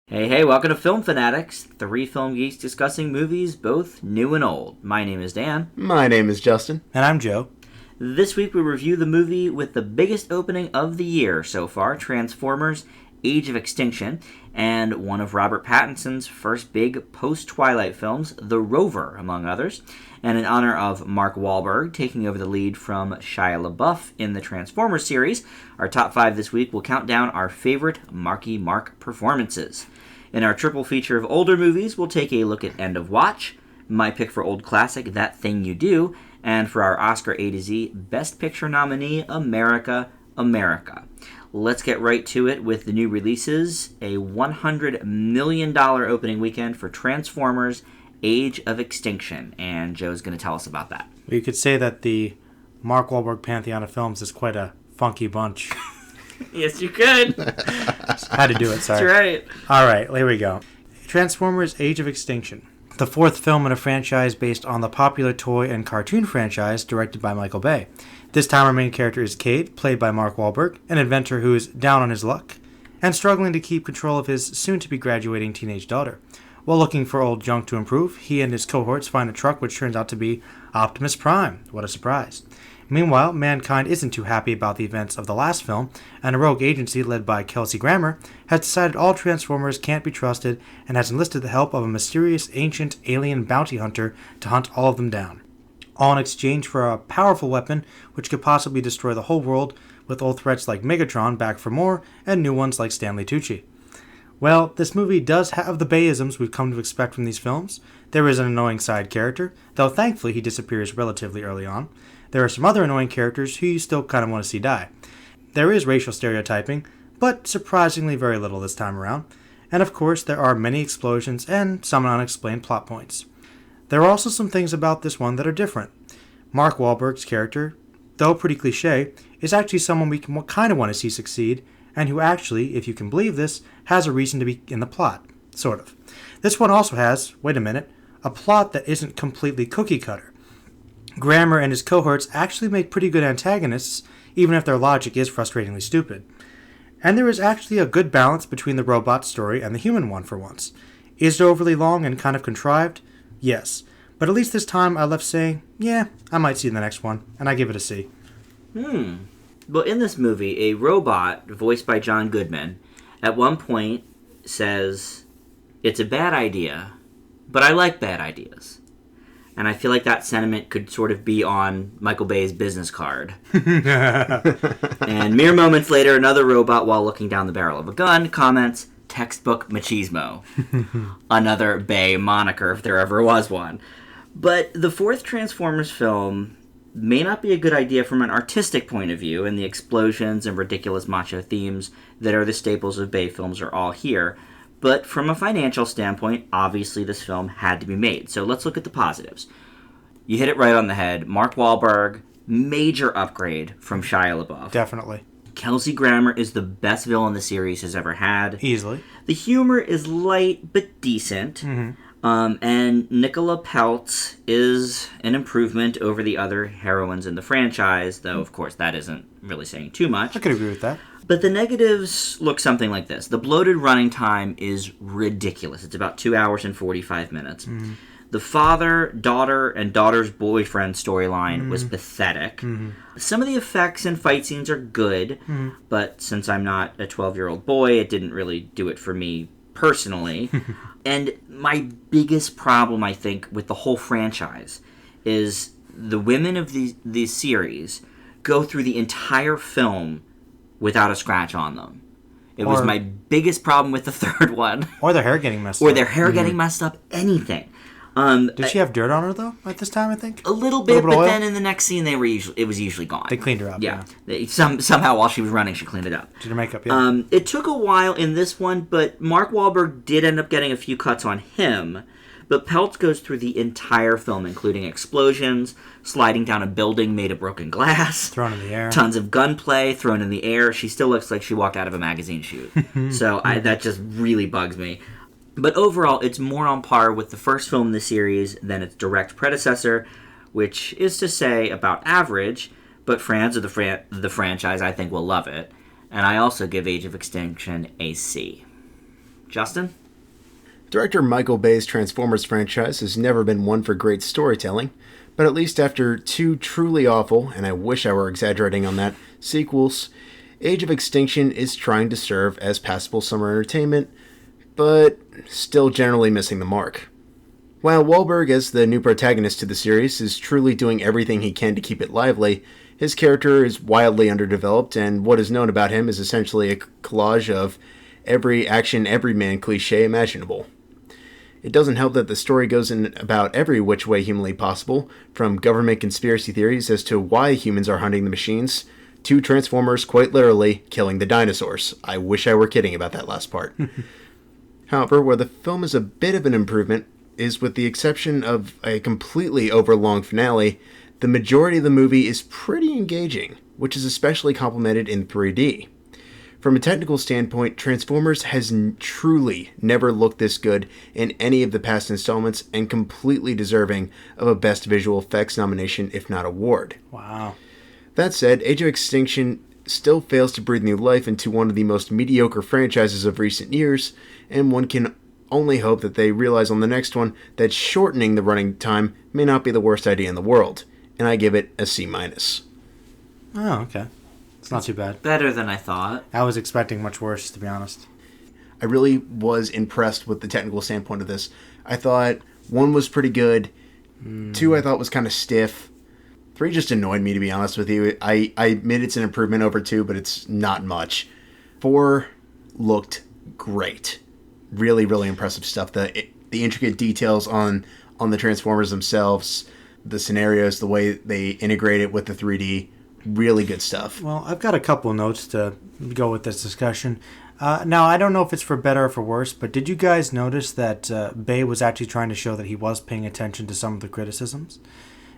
Hey, welcome to Film Fanatics, three film geeks discussing movies both new and old. My name is Dan. My name is Justin. And I'm Joe. This week we review the movie with the biggest opening of the year so far, Transformers: Age of Extinction, and one of Robert Pattinson's first big post-Twilight films, The Rover, among others. And in honor of Mark Wahlberg taking over the lead from Shia LaBeouf in the Transformers series, our top 5 this week will count down our favorite Marky Mark performances. In our triple feature of older movies, we'll take a look at End of Watch, my pick for old classic That Thing You Do, and for our Oscar A to Z Best Picture nominee, America, America. Let's get right to it with the new releases. A $100 million opening weekend for Transformers: Age of Extinction, and Joe's going to tell us about that. You could say that the Mark Wahlberg pantheon of films is quite a funky bunch. Yes, you could. Had to do it, sorry. That's right. All right, here we go. Transformers: Age of Extinction. The fourth film in a franchise based on the popular toy and cartoon franchise directed by Michael Bay. This time our main character is Cade, played by Mark Wahlberg, an inventor who is down on his luck and struggling to keep control of his soon-to-be graduating teenage daughter. While looking for old junk to improve, he and his cohorts find a truck which turns out to be Optimus Prime. What a surprise. Meanwhile, mankind isn't too happy about the events of the last film, and a rogue agency led by Kelsey Grammer has decided all Transformers can't be trusted and has enlisted the help of a mysterious ancient alien bounty hunter to hunt all of them down. All in exchange for a powerful weapon which could possibly destroy the whole world, with old threats like Megatron back for more and new ones like Stanley Tucci. Well, this movie does have the Bayisms we've come to expect from these films. There is an annoying side character, though thankfully he disappears relatively early on. There are some other annoying characters who you still kind of want to see die. There is racial stereotyping, but surprisingly very little this time around. And of course, there are many explosions and some unexplained plot points. There are also some things about this one that are different. Mark Wahlberg's character, though pretty cliche, is actually someone we kind of want to see succeed, and who actually, if you can believe this, has a reason to be in the plot. Sort of. This one also has, wait a minute, a plot that isn't completely cookie-cutter. Grammer and his cohorts actually make pretty good antagonists, even if their logic is frustratingly stupid. And there is actually a good balance between the robot story and the human one for once. Is it overly long and kind of contrived? Yes. But at least this time I left saying, yeah, I might see the next one, and I give it a C. Well, in this movie, a robot, voiced by John Goodman, at one point says, "It's a bad idea, but I like bad ideas." And I feel like that sentiment could sort of be on Michael Bay's business card. And mere moments later, another robot, while looking down the barrel of a gun, comments, "Textbook machismo." Another Bay moniker, if there ever was one. But the fourth Transformers film may not be a good idea from an artistic point of view, and the explosions and ridiculous macho themes that are the staples of Bay films are all here. But from a financial standpoint, obviously this film had to be made. So let's look at the positives. You hit it right on the head. Mark Wahlberg, major upgrade from Shia LaBeouf. Definitely. Kelsey Grammer is the best villain the series has ever had. Easily. The humor is light but decent. And Nicola Peltz is an improvement over the other heroines in the franchise, though, of course, that isn't really saying too much. I could agree with that. But the negatives look something like this. The bloated running time is ridiculous. It's about 2 hours and 45 minutes. The father, daughter, and daughter's boyfriend storyline was pathetic. Some of the effects and fight scenes are good, but since I'm not a 12-year-old boy, it didn't really do it for me personally. And my biggest problem, I think, with the whole franchise is the women of these series go through the entire film without a scratch on them. It was my biggest problem with the third one. Or their hair getting messed up. Or their hair getting messed up, anything. Did she have dirt on her, though, at this time, I think? A little bit, but then in the next scene, it was usually gone. They cleaned her up, yeah. Somehow, while she was running, she cleaned it up. Did her makeup, yeah. It took a while in this one, but Mark Wahlberg did end up getting a few cuts on him. But Peltz goes through the entire film, including explosions, sliding down a building made of broken glass. Thrown in the air. Tons of gunplay thrown in the air. She still looks like she walked out of a magazine shoot. So that just really bugs me. But overall, it's more on par with the first film in the series than its direct predecessor, which is to say about average, but fans of the franchise, I think, will love it. And I also give Age of Extinction a C. Justin? Director Michael Bay's Transformers franchise has never been one for great storytelling, but at least after 2 truly awful, and I wish I were exaggerating on that, sequels, Age of Extinction is trying to serve as passable summer entertainment, but still generally missing the mark. While Wahlberg, as the new protagonist to the series, is truly doing everything he can to keep it lively, his character is wildly underdeveloped, and what is known about him is essentially a collage of every action, every man cliche imaginable. It doesn't help that the story goes in about every which way humanly possible, from government conspiracy theories as to why humans are hunting the machines, to Transformers quite literally killing the dinosaurs. I wish I were kidding about that last part. However, where the film is a bit of an improvement is with the exception of a completely overlong finale, the majority of the movie is pretty engaging, which is especially complemented in 3D. From a technical standpoint, Transformers has truly never looked this good in any of the past installments and completely deserving of a Best Visual Effects nomination, if not award. Wow. That said, Age of Extinction still fails to breathe new life into one of the most mediocre franchises of recent years, and one can only hope that they realize on the next one that shortening the running time may not be the worst idea in the world, and I give it a C-. Oh, okay. It's not too bad. Better than I thought. I was expecting much worse, to be honest. I really was impressed with the technical standpoint of this. I thought 1 was pretty good, 2 I thought was kind of stiff, 3 just annoyed me, to be honest with you. I admit it's an improvement over 2, but it's not much. 4 looked great. Really, really impressive stuff. The intricate details on the Transformers themselves, the scenarios, the way they integrate it with the 3D, really good stuff. Well, I've got a couple notes to go with this discussion. Now, I don't know if it's for better or for worse, but did you guys notice that Bay was actually trying to show that he was paying attention to some of the criticisms?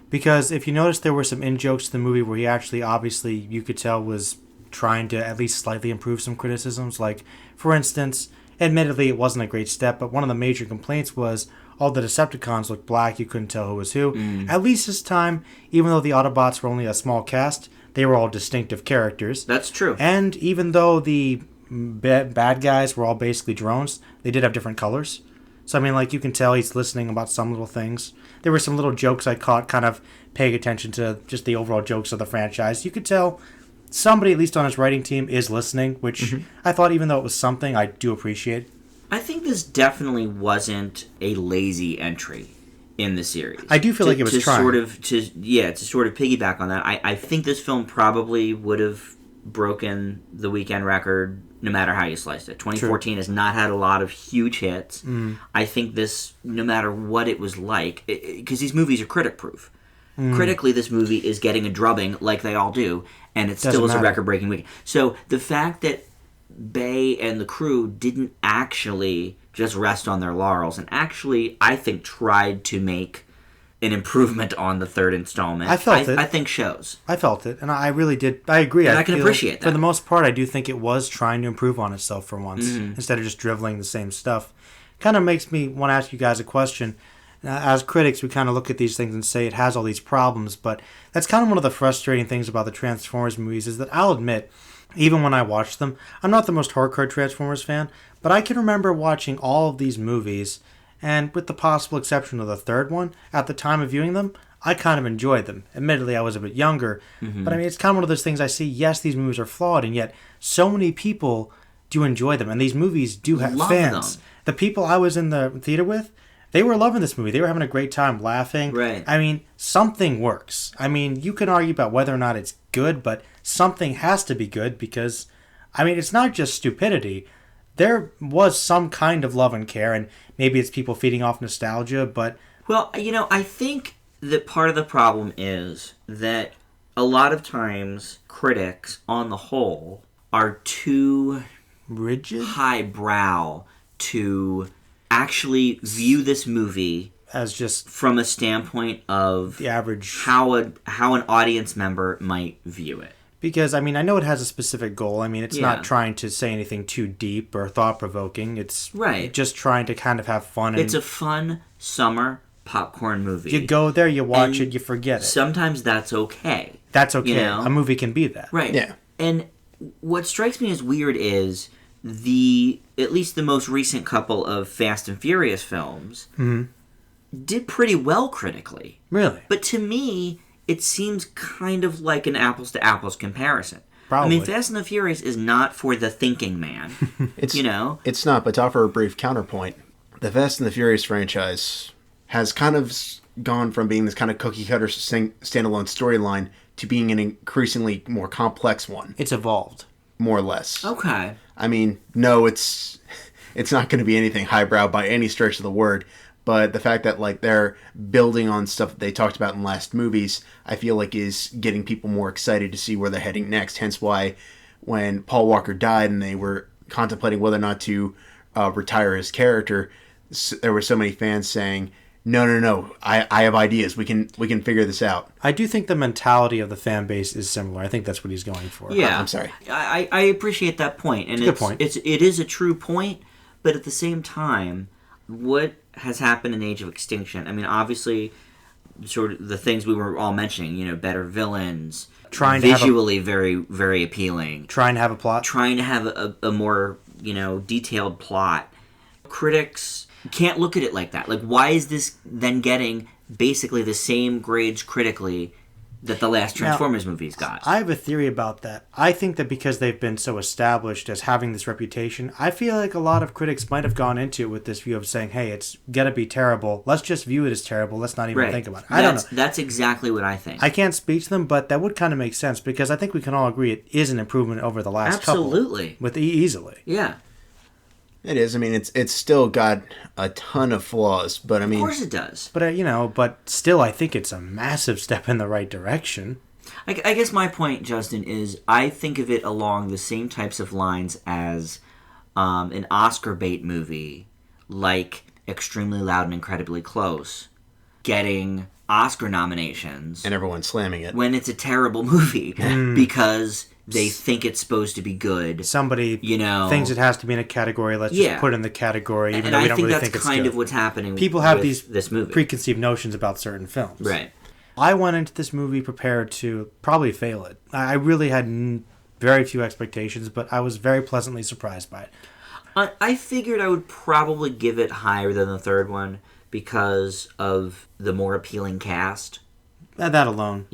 Because if you notice, there were some in-jokes to the movie where he actually, obviously, you could tell was trying to at least slightly improve some criticisms. Like, for instance, admittedly, it wasn't a great step, but one of the major complaints was all the Decepticons looked black. You couldn't tell who was who. At least this time, even though the Autobots were only a small cast, they were all distinctive characters. That's true. And even though the bad guys were all basically drones, they did have different colors. So, I mean, like, you can tell he's listening about some little things. There were some little jokes I caught kind of paying attention to just the overall jokes of the franchise. You could tell somebody, at least on his writing team, is listening, which I thought, even though it was something, I do appreciate. I think this definitely wasn't a lazy entry in the series. I do feel like it was trying. To sort of piggyback on that, I think this film probably would have broken the weekend record no matter how you sliced it. 2014 has not had a lot of huge hits. I think this, no matter what it was like, because these movies are critic-proof. Critically, this movie is getting a drubbing like they all do, and it still is a record-breaking weekend. So the fact that Bay and the crew didn't actually just rest on their laurels and actually, I think, tried to make an improvement on the third installment. I felt it. I think shows. I felt it, and I really did. I agree. And I can appreciate that. For the most part, I do think it was trying to improve on itself for once, instead of just driveling the same stuff. Kind of makes me want to ask you guys a question. As critics, we kind of look at these things and say it has all these problems, but that's kind of one of the frustrating things about the Transformers movies is that I'll admit, even when I watch them, I'm not the most hardcore Transformers fan, but I can remember watching all of these movies, and with the possible exception of the third one, at the time of viewing them, I kind of enjoyed them. Admittedly, I was a bit younger, but I mean, it's kind of one of those things I see, yes, these movies are flawed, and yet so many people do enjoy them, and these movies do have fans. Them. The people I was in the theater with, they were loving this movie. They were having a great time laughing. Right. I mean, something works. I mean, you can argue about whether or not it's good, but something has to be good because, I mean, it's not just stupidity. There was some kind of love and care, and maybe it's people feeding off nostalgia, but... Well, you know, I think that part of the problem is that a lot of times critics, on the whole, are too... rigid? Highbrow to actually view this movie as just from a standpoint of the average how an audience member might view it. Because, I mean, I know it has a specific goal. I mean, it's not trying to say anything too deep or thought-provoking. It's just trying to kind of have fun. And it's a fun summer popcorn movie. You go there, you watch it, you forget it. Sometimes that's okay. That's okay. You know? A movie can be that. Right. Yeah. And what strikes me as weird is at least the most recent couple of Fast and Furious films did pretty well critically. Really? But to me, it seems kind of like an apples to apples comparison. Probably. I mean, Fast and the Furious is not for the thinking man. It's It's not. But to offer a brief counterpoint, the Fast and the Furious franchise has kind of gone from being this kind of cookie cutter standalone storyline to being an increasingly more complex one. It's evolved. More or less. Okay. I mean, no, it's not going to be anything highbrow by any stretch of the word, but the fact that like they're building on stuff that they talked about in last movies, I feel like is getting people more excited to see where they're heading next. Hence why when Paul Walker died and they were contemplating whether or not to retire his character, there were so many fans saying, No, I have ideas. We can figure this out. I do think the mentality of the fan base is similar. I think that's what he's going for. Yeah. I'm sorry. I appreciate that point. And It's a good point. It is a true point, but at the same time, what has happened in Age of Extinction? I mean, obviously, sort of the things we were all mentioning, better villains, visually very, very appealing. Trying to have a plot. Trying to have a more, detailed plot. Critics can't look at it like that. Like, why is this then getting basically the same grades critically that the last Transformers movies got? I have a theory about that. I think that because they've been so established as having this reputation, I feel like a lot of critics might have gone into it with this view of saying, hey, it's gonna be terrible. Let's just view it as terrible. Let's not even think about it. I don't know. That's exactly what I think. I can't speak to them, but that would kind of make sense because I think we can all agree it is an improvement over the last Absolutely. couple. With easily. Yeah. It is. I mean, it's still got a ton of flaws, but I mean, of course it does. But but still, I think it's a massive step in the right direction. I guess my point, Justin, is I think of it along the same types of lines as an Oscar bait movie, like Extremely Loud and Incredibly Close, getting Oscar nominations, and everyone slamming it when it's a terrible movie because they think it's supposed to be good. Somebody thinks it has to be in a category. Let's just put it in the category, even though we don't really think it's good. And I think that's kind of what's happening. People have this movie. Preconceived notions about certain films. Right. I went into this movie prepared to probably fail it. I really had very few expectations, but I was very pleasantly surprised by it. I figured I would probably give it higher than the third one because of the more appealing cast. That alone.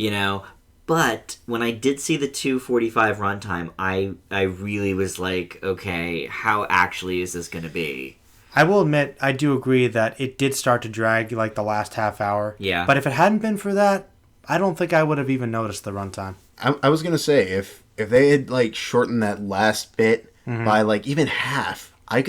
But when I did see the 2:45 runtime, I really was like, okay, how actually is this going to be? I will admit, I do agree that it did start to drag like the last half hour. Yeah. But if it hadn't been for that, I don't think I would have even noticed the runtime. I was going to say, if they had like shortened that last bit by like even half, I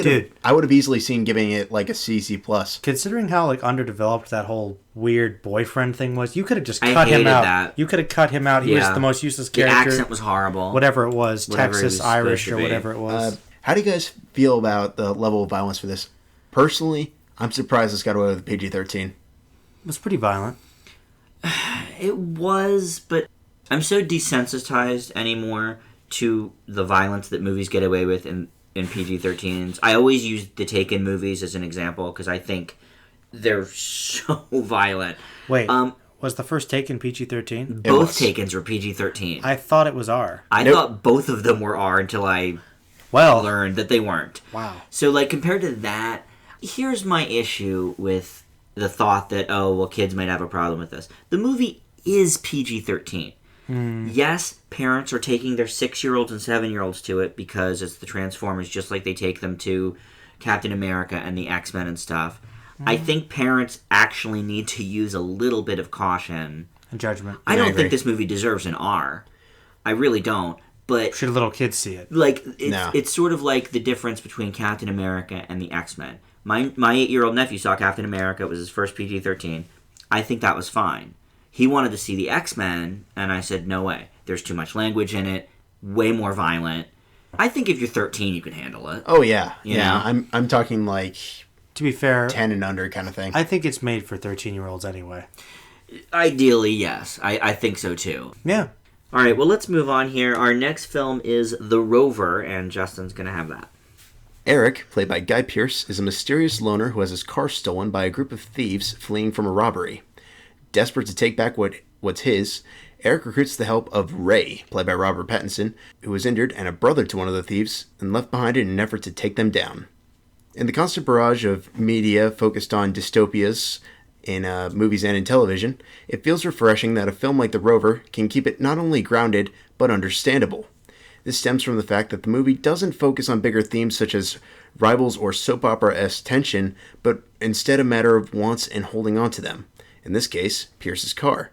would have easily seen giving it like a C++. Considering how like underdeveloped that whole weird boyfriend thing was, you could have just cut him out. That. You could have cut him out. He was the most useless character. The accent was horrible. Whatever it was, Texas, Irish, or whatever it was. How do you guys feel about the level of violence for this? Personally, I'm surprised this got away with PG-13. It was pretty violent. It was, but I'm so desensitized anymore to the violence that movies get away with in PG-13s. I always use the Taken movies as an example because I think they're so violent. Wait, was the first Taken PG-13? Both Takens were PG-13. I thought it was R. I thought both of them were R until I learned that they weren't. Wow. So, like, compared to that, here's my issue with the thought that, kids might have a problem with this. The movie is PG-13. Yes, parents are taking their 6-year-olds and 7-year-olds to it because it's the Transformers, just like they take them to Captain America and the X-Men and stuff. I think parents actually need to use a little bit of caution. And judgment. I don't think this movie deserves an R. I really don't. But should little kids see it? Like, it's sort of like the difference between Captain America and the X-Men. My 8-year-old nephew saw Captain America. It was his first PG-13. I think that was fine. He wanted to see the X-Men, and I said, no way. There's too much language in it, way more violent. I think if you're 13, you can handle it. Oh, yeah. You know? I'm talking like, to be fair, 10 and under kind of thing. I think it's made for 13-year-olds anyway. Ideally, yes. I think so, too. Yeah. All right, well, let's move on here. Our next film is The Rover, and Justin's going to have that. Eric, played by Guy Pearce, is a mysterious loner who has his car stolen by a group of thieves fleeing from a robbery. Desperate to take back what what's his, Eric recruits the help of Ray, played by Robert Pattinson, who was injured and a brother to one of the thieves, and left behind in an effort to take them down. In the constant barrage of media focused on dystopias in movies and in television, it feels refreshing that a film like The Rover can keep it not only grounded, but understandable. This stems from the fact that the movie doesn't focus on bigger themes such as rivals or soap opera-esque tension, but instead a matter of wants and holding on to them. In this case, Pierce's car.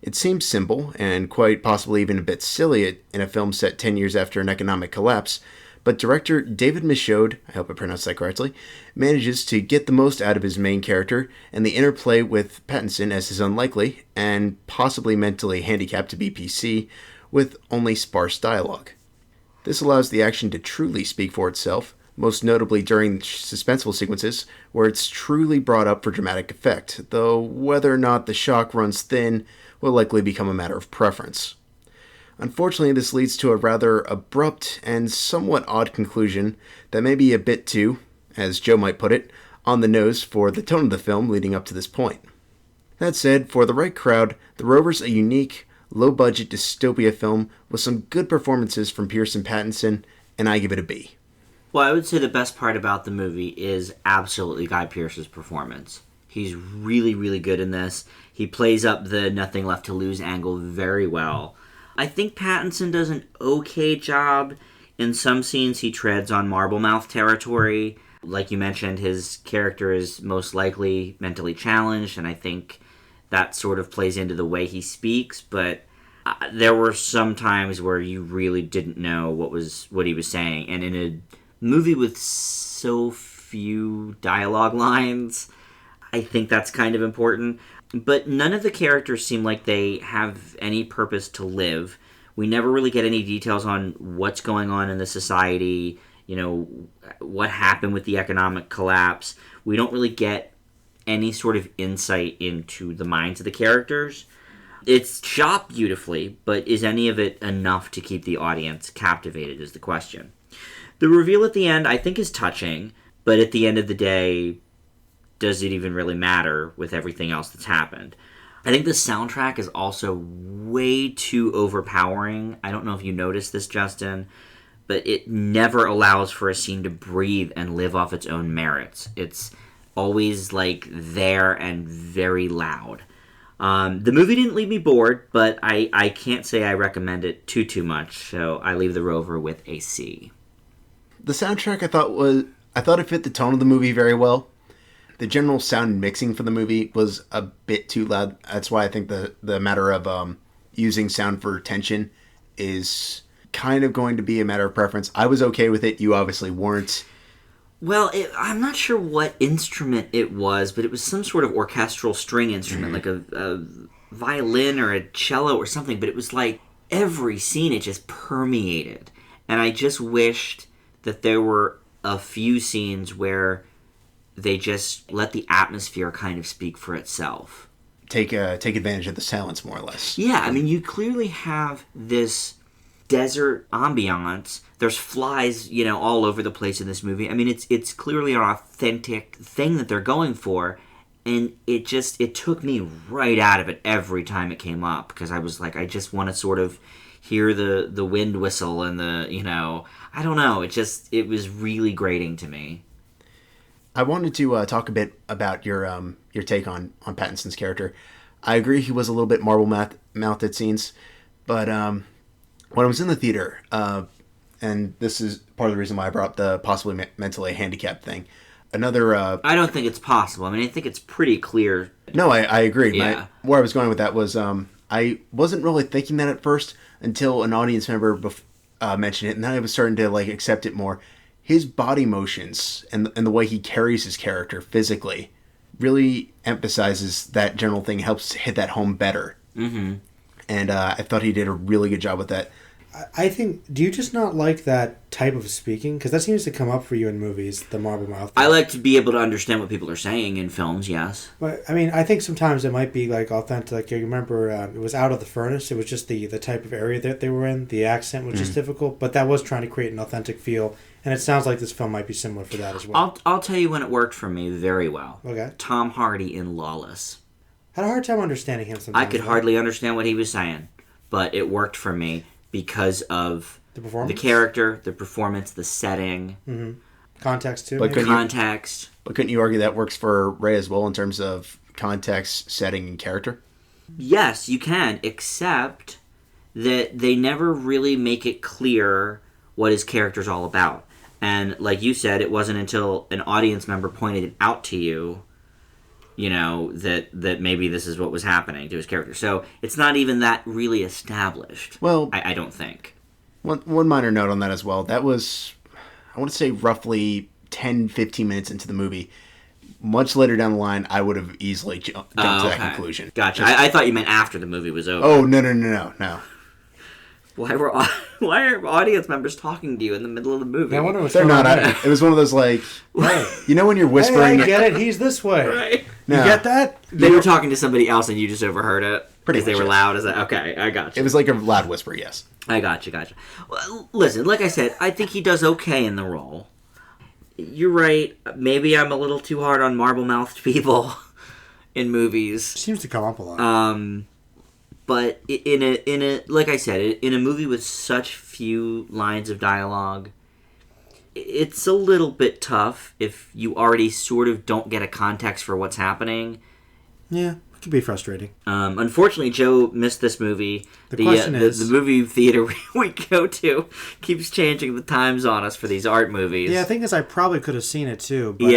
It seems simple, and quite possibly even a bit silly in a film set 10 years after an economic collapse, but director David Michaud, I hope I pronounced that correctly, manages to get the most out of his main character, and the interplay with Pattinson as his unlikely, and possibly mentally handicapped BPC, with only sparse dialogue. This allows the action to truly speak for itself, most notably during suspenseful sequences, where it's truly brought up for dramatic effect, though whether or not the shock runs thin will likely become a matter of preference. Unfortunately, this leads to a rather abrupt and somewhat odd conclusion that may be a bit too, as Joe might put it, on the nose for the tone of the film leading up to this point. That said, for the right crowd, The Rover's a unique, low-budget dystopia film with some good performances from Pierce and Pattinson, and I give it a B. Well, I would say the best part about the movie is absolutely Guy Pearce's performance. He's really, really good in this. He plays up the nothing left to lose angle very well. I think Pattinson does an okay job. In some scenes, he treads on marble mouth territory. Like you mentioned, his character is most likely mentally challenged, and I think that sort of plays into the way he speaks, but there were some times where you really didn't know what he was saying. And in a movie with so few dialogue lines, I think that's kind of important. But none of the characters seem like they have any purpose to live. We never really get any details on what's going on in the society, what happened with the economic collapse. We don't really get any sort of insight into the minds of the characters. It's shot beautifully, but is any of it enough to keep the audience captivated is the question. The reveal at the end, I think, is touching, but at the end of the day, does it even really matter with everything else that's happened? I think the soundtrack is also way too overpowering. I don't know if you noticed this, Justin, but it never allows for a scene to breathe and live off its own merits. It's always there and very loud. The movie didn't leave me bored, but I can't say I recommend it too much, so I leave The Rover with a C. The soundtrack I thought it fit the tone of the movie very well. The general sound mixing for the movie was a bit too loud. That's why I think the matter of using sound for tension is kind of going to be a matter of preference. I was okay with it. You obviously weren't. Well, I'm not sure what instrument it was, but it was some sort of orchestral string instrument, like a violin or a cello or something, but it was like every scene it just permeated. And I just wished that there were a few scenes where they just let the atmosphere kind of speak for itself. Take advantage of the silence, more or less. Yeah, I mean, you clearly have this desert ambiance. There's flies, all over the place in this movie. I mean, it's clearly an authentic thing that they're going for, and it took me right out of it every time it came up, because I was like, I just want to sort of hear the wind whistle and I don't know, it was really grating to me. I wanted to talk a bit about your take on Pattinson's character. I agree he was a little bit marble-mouthed at scenes, but when I was in the theater, and this is part of the reason why I brought up the possibly mentally handicapped thing. Another... I don't think it's possible. I mean, I think it's pretty clear. No, I agree. Yeah. Where I was going with that was I wasn't really thinking that at first until an audience member mentioned it, and then I was starting to accept it more. His body motions and the way he carries his character physically really emphasizes that general thing, helps hit that home better. Mm-hmm. And I thought he did a really good job with that. I think, do you just not like that type of speaking? Because that seems to come up for you in movies, the marble mouth thing. I like to be able to understand what people are saying in films, yes. But, I mean, I think sometimes it might be authentic. You remember, it was Out of the Furnace. It was just the type of area that they were in. The accent was just difficult. But that was trying to create an authentic feel. And it sounds like this film might be similar for that as well. I'll tell you when it worked for me very well. Okay. Tom Hardy in Lawless. I had a hard time understanding him sometimes. I could hardly understand what he was saying, but it worked for me because of the character, the performance, the setting. Mm-hmm. Context, too. But Context. But couldn't you argue that works for Ray as well in terms of context, setting, and character? Yes, you can, except that they never really make it clear what his character's all about. And like you said, it wasn't until an audience member pointed it out to you, that maybe this is what was happening to his character. So it's not even that really established. Well, I don't think. One minor note on that as well. That was, I want to say, roughly 10, 15 minutes into the movie. Much later down the line, I would have easily jumped to that conclusion. Gotcha. I thought you meant after the movie was over. Oh, no. Why are audience members talking to you in the middle of the movie? I wonder what's They're going not. on. It was one of those like, Hey. when you're whispering. Hey, I get it. He's this way. Right. You get that? They were talking to somebody else and you just overheard it? Pretty Because they much, were yes. loud? Is that okay? I got you. It was like a loud whisper, yes. I got you. Well, listen, like I said, I think he does okay in the role. You're right. Maybe I'm a little too hard on marble-mouthed people in movies. Seems to come up a lot. But in a like I said, in a movie with such few lines of dialogue, it's a little bit tough if you already sort of don't get a context for what's happening. Yeah, it can be frustrating. Unfortunately, Joe missed this movie. The question is... The movie theater we go to keeps changing the times on us for these art movies. Yeah, the thing is, I probably could have seen it too, but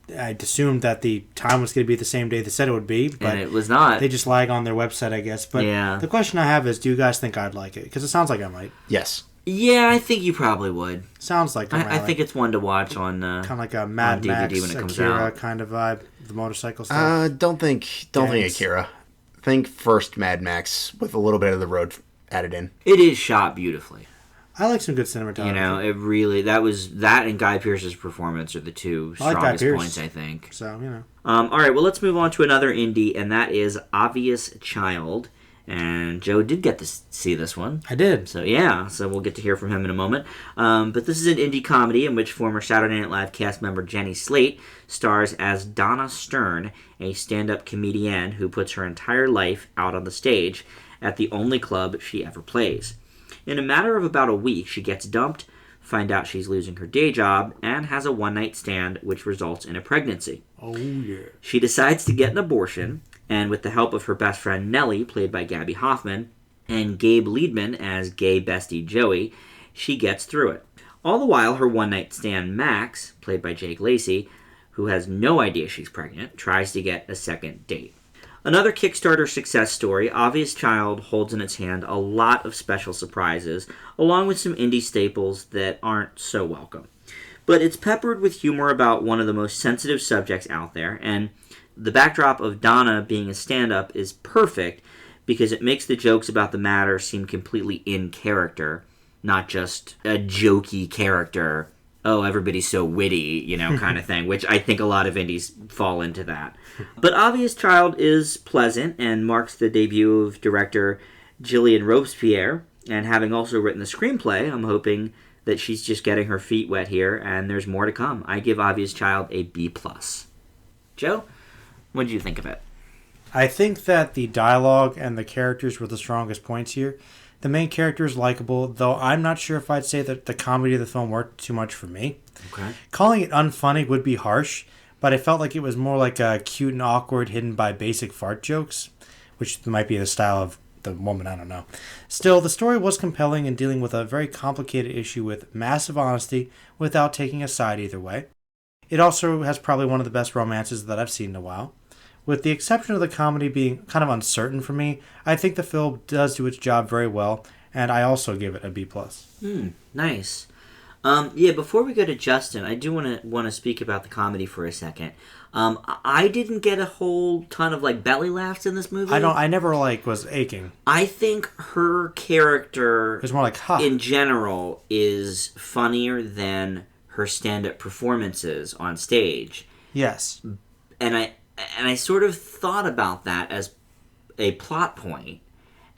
I assumed that the time was going to be the same day they said it would be, but and it was not. They just lag on their website, I guess. But the question I have is, do you guys think I'd like it? Because it sounds like I might. Yes. Yeah, I think you probably would. Sounds like I think it's one to watch on kind of like a Mad Max, DVD when it comes Akira out. kind of vibe, the motorcycle stuff. Don't think Akira. Think first Mad Max with a little bit of the road added in. It is shot beautifully. I like some good cinematography. It really that and Guy Pearce's performance are the two strongest points, I think. So, all right, well, let's move on to another indie, and that is Obvious Child. And Joe did get to see this one. I did. So we'll get to hear from him in a moment. But this is an indie comedy in which former Saturday Night Live cast member Jenny Slate stars as Donna Stern, a stand-up comedian who puts her entire life out on the stage at the only club she ever plays. In a matter of about a week, she gets dumped, find out she's losing her day job, and has a one-night stand which results in a pregnancy. Oh, yeah. She decides to get an abortion, and with the help of her best friend Nellie, played by Gabby Hoffman, and Gabe Liedman as gay bestie Joey, she gets through it. All the while, her one-night stand Max, played by Jake Lacey, who has no idea she's pregnant, tries to get a second date. Another Kickstarter success story, Obvious Child holds in its hand a lot of special surprises, along with some indie staples that aren't so welcome. But it's peppered with humor about one of the most sensitive subjects out there, and the backdrop of Donna being a stand-up is perfect because it makes the jokes about the matter seem completely in character, not just a jokey character, oh, everybody's so witty, kind of thing, which I think a lot of indies fall into that. But Obvious Child is pleasant and marks the debut of director Gillian Robespierre, and having also written the screenplay, I'm hoping that she's just getting her feet wet here, and there's more to come. I give Obvious Child a B+. Joe, what did you think of it? I think that the dialogue and the characters were the strongest points here. The main character is likable, though I'm not sure if I'd say that the comedy of the film worked too much for me. Okay. Calling it unfunny would be harsh, but I felt like it was more like a cute and awkward hidden by basic fart jokes, which might be the style of the woman, I don't know. Still, the story was compelling in dealing with a very complicated issue with massive honesty without taking a side either way. It also has probably one of the best romances that I've seen in a while. With the exception of the comedy being kind of uncertain for me, I think the film does do its job very well, and I also give it a B+. Nice. Before we go to Justin, I do want to speak about the comedy for a second. I didn't get a whole ton of belly laughs in this movie. I never was aching. I think her character It was more like, ha. in general is funnier than her stand-up performances on stage. Yes. And I sort of thought about that as a plot point,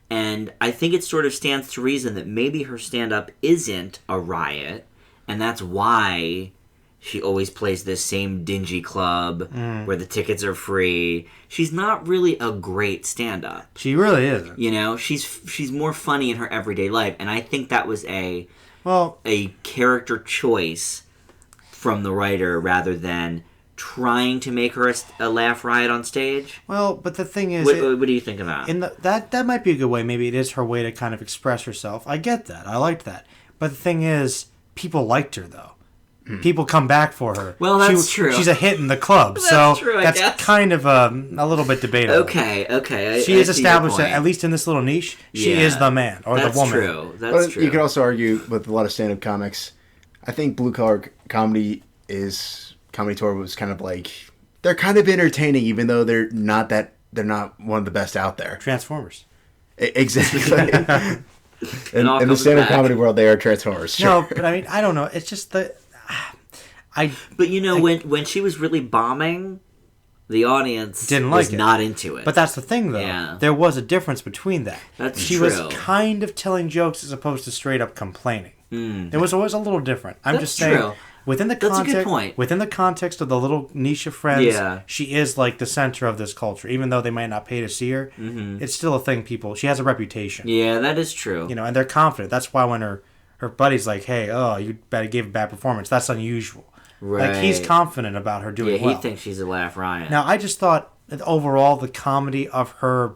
and I think it sort of stands to reason that maybe her stand-up isn't a riot, and that's why she always plays this same dingy club where the tickets are free. She's not really a great stand-up. She really isn't. You know, she's more funny in her everyday life, and I think that was a character choice from the writer rather than trying to make her a laugh riot on stage. Well, but the thing is... What do you think of that? That might be a good way. Maybe it is her way to kind of express herself. I get that. I liked that. But the thing is, people liked her, though. People come back for her. Well, that's true. She's a hit in the club, That's true, I guess. That's kind of a little bit debatable. Okay. She is established that, at least in this little niche, she is the man or the woman. That's true. You could also argue with a lot of stand-up comics. I think blue-collar comedy tour was kind of like, they're kind of entertaining, even though they're not one of the best out there. Transformers. Exactly. in the stand-up comedy world, they are Transformers. Sure. No, but I mean, I don't know. It's just But you know, when she was really bombing, the audience was not into it. But that's the thing, though. Yeah. There was a difference between that. That's she true. was kind of telling jokes as opposed to straight up complaining. It was always a little different. I'm just saying. True. Within the That's context, a good point. Within the context of the little niche of friends, she is like the center of this culture. Even though they might not pay to see her, it's still a thing. She has a reputation. Yeah, that is true. You know, and they're confident. That's why when her buddy's like, "Hey, you gave a bad performance," that's unusual. Right. Like, he's confident about her doing well. He thinks she's a laugh riot. Now, I just thought that overall the comedy of her,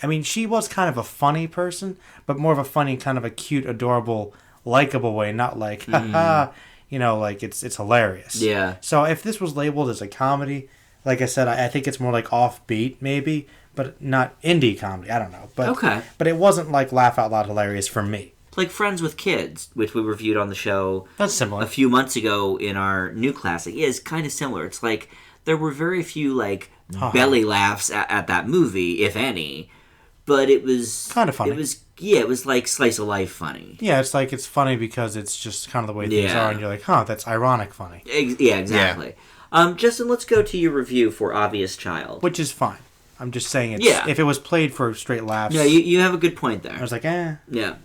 I mean, she was kind of a funny person, but more of a funny, kind of a cute, adorable, likable way, not like, haha, you know, like it's hilarious. Yeah. So if this was labeled as a comedy, like I said, I think it's more like offbeat, maybe, but not indie comedy. I don't know. But, okay. But it wasn't like laugh out loud hilarious for me. Like Friends with Kids, which we reviewed on the show That's similar. a few months ago in our new classic, is kind of similar. It's like there were very few like belly laughs at that movie, if any, but it was kind of funny. It was like slice of life funny. Yeah, it's like it's funny because it's just kind of the way things are, and you're like, that's ironic funny. Yeah, exactly. Yeah. Justin, let's go to your review for Obvious Child, which is fine. I'm just saying, if it was played for straight laughs. Yeah, you have a good point there. I was like, Yeah.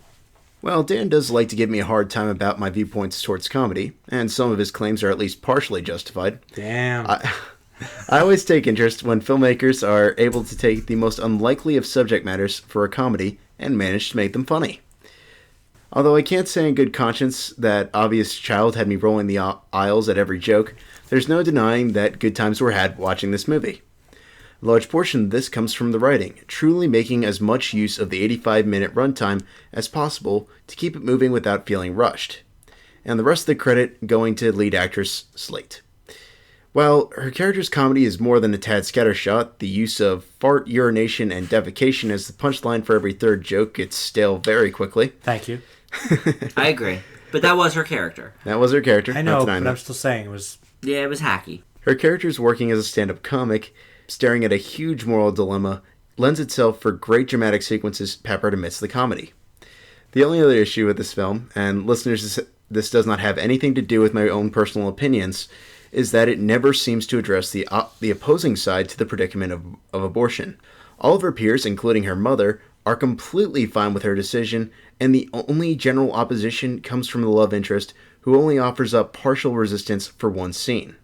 Well, Dan does like to give me a hard time about my viewpoints towards comedy, and some of his claims are at least partially justified. Damn. I always take interest when filmmakers are able to take the most unlikely of subject matters for a comedy and manage to make them funny. Although I can't say in good conscience that Obvious Child had me rolling the aisles at every joke, there's no denying that good times were had watching this movie. A large portion of this comes from the writing, truly making as much use of the 85-minute runtime as possible to keep it moving without feeling rushed. And the rest of the credit going to lead actress Slate. While her character's comedy is more than a tad scattershot, the use of fart, urination, and defecation as the punchline for every third joke gets stale very quickly. Thank you. I agree. But that was her character. That was her character. I know, but I'm still saying it was... Yeah, it was hacky. Her character's working as a stand-up comic, staring at a huge moral dilemma, lends itself for great dramatic sequences peppered amidst the comedy. The only other issue with this film, and listeners, this does not have anything to do with my own personal opinions, is that it never seems to address the opposing side to the predicament of abortion. All of her peers, including her mother, are completely fine with her decision, and the only general opposition comes from the love interest, who only offers up partial resistance for one scene.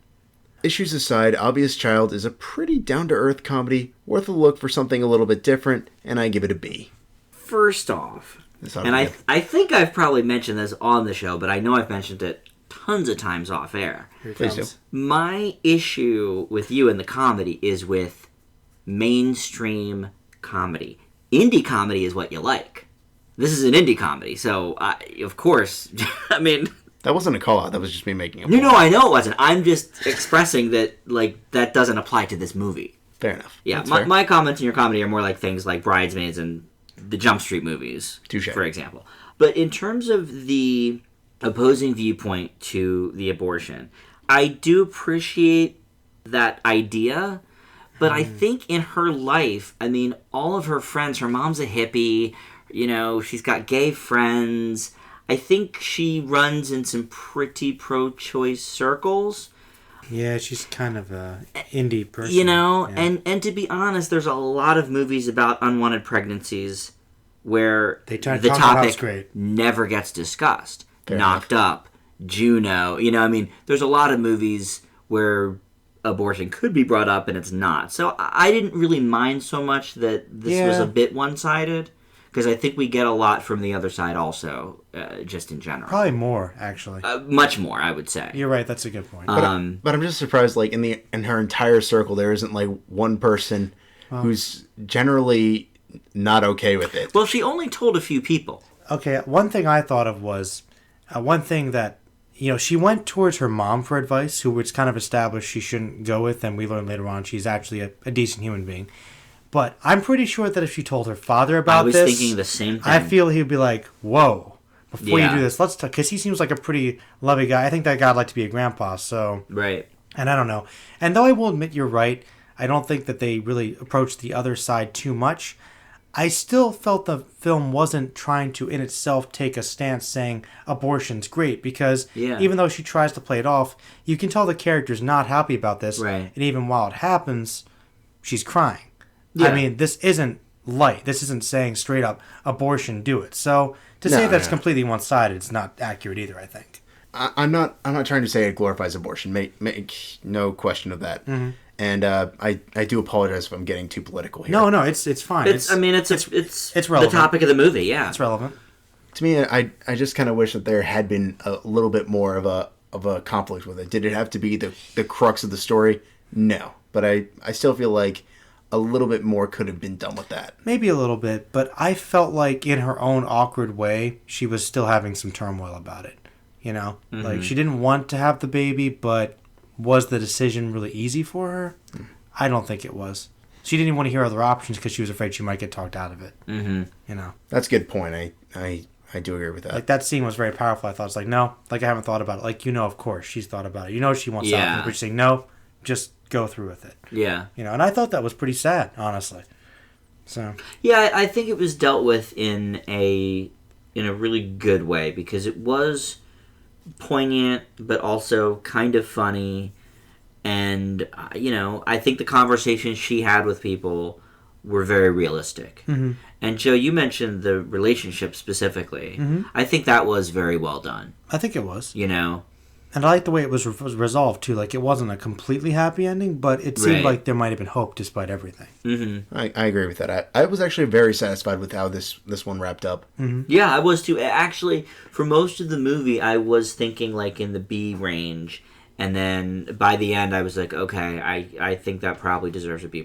Issues aside, Obvious Child is a pretty down-to-earth comedy, worth a look for something a little bit different, and I give it a B. First off, and I think I've probably mentioned this on the show, but I know I've mentioned it tons of times off air. Please do. My issue with you in the comedy is with mainstream comedy. Indie comedy is what you like. This is an indie comedy, so of course, I mean... That wasn't a call-out. That was just me making a point. No, I know it wasn't. I'm just expressing that, like, that doesn't apply to this movie. Fair enough. Yeah, my comments in your comedy are more like things like Bridesmaids and the Jump Street movies, for example. But in terms of the opposing viewpoint to the abortion, I do appreciate that idea, but I think in her life, I mean, all of her friends, her mom's a hippie, you know, she's got gay friends... I think she runs in some pretty pro-choice circles. Yeah, she's kind of a indie person. You know, and to be honest, there's a lot of movies about unwanted pregnancies where the topic never gets discussed. Knocked Up, Juno. You know, I mean, there's a lot of movies where abortion could be brought up and it's not. So I didn't really mind so much that this was a bit one-sided, because I think we get a lot from the other side also, just in general. Probably more, actually. Much more, I would say. You're right. That's a good point. But I'm just surprised, like, in her entire circle, there isn't, like, one person who's generally not okay with it. Well, she only told a few people. Okay, one thing I thought of was one thing that, she went towards her mom for advice, who was kind of established she shouldn't go with, and we learned later on she's actually a decent human being. But I'm pretty sure that if she told her father about this... I was thinking the same thing. I feel he'd be like, whoa, before you do this, let's talk. Because he seems like a pretty loving guy. I think that guy would like to be a grandpa, so... Right. And I don't know. And though I will admit you're right, I don't think that they really approached the other side too much. I still felt the film wasn't trying to, in itself, take a stance saying abortion's great, because even though she tries to play it off, you can tell the character's not happy about this, right. And even while it happens, she's crying. Yeah. I mean, this isn't light. This isn't saying straight up, abortion, do it. So to say that's completely one-sided, it's not accurate either, I think. I'm not trying to say it glorifies abortion. Make no question of that. Mm-hmm. And I do apologize if I'm getting too political here. No, it's fine. It's relevant. The topic of the movie, yeah. It's relevant. To me, I just kind of wish that there had been a little bit more of a conflict with it. Did it have to be the crux of the story? No. But I still feel like a little bit more could have been done with that. Maybe a little bit, but I felt like in her own awkward way, she was still having some turmoil about it. Mm-hmm. Like she didn't want to have the baby, but was the decision really easy for her? I don't think it was. She didn't even want to hear other options because she was afraid she might get talked out of it. Mm-hmm. That's a good point. I do agree with that. Like that scene was very powerful. I thought it's like, no, like I haven't thought about it. Like, of course she's thought about it. She wants out, but she's saying no, just go through with it. Yeah. And I thought that was pretty sad, honestly. So. Yeah, I think it was dealt with in a really good way, because it was poignant but also kind of funny, and I think the conversations she had with people were very realistic. Mm-hmm. And Joe, you mentioned the relationship specifically. Mm-hmm. I think that was very well done. I think it was. And I like the way it was resolved, too. Like, it wasn't a completely happy ending, but it seemed like there might have been hope despite everything. Mm-hmm. I agree with that. I was actually very satisfied with how this one wrapped up. Mm-hmm. Yeah, I was, too. Actually, for most of the movie, I was thinking, like, in the B range. And then, by the end, I was like, okay, I think that probably deserves a B+.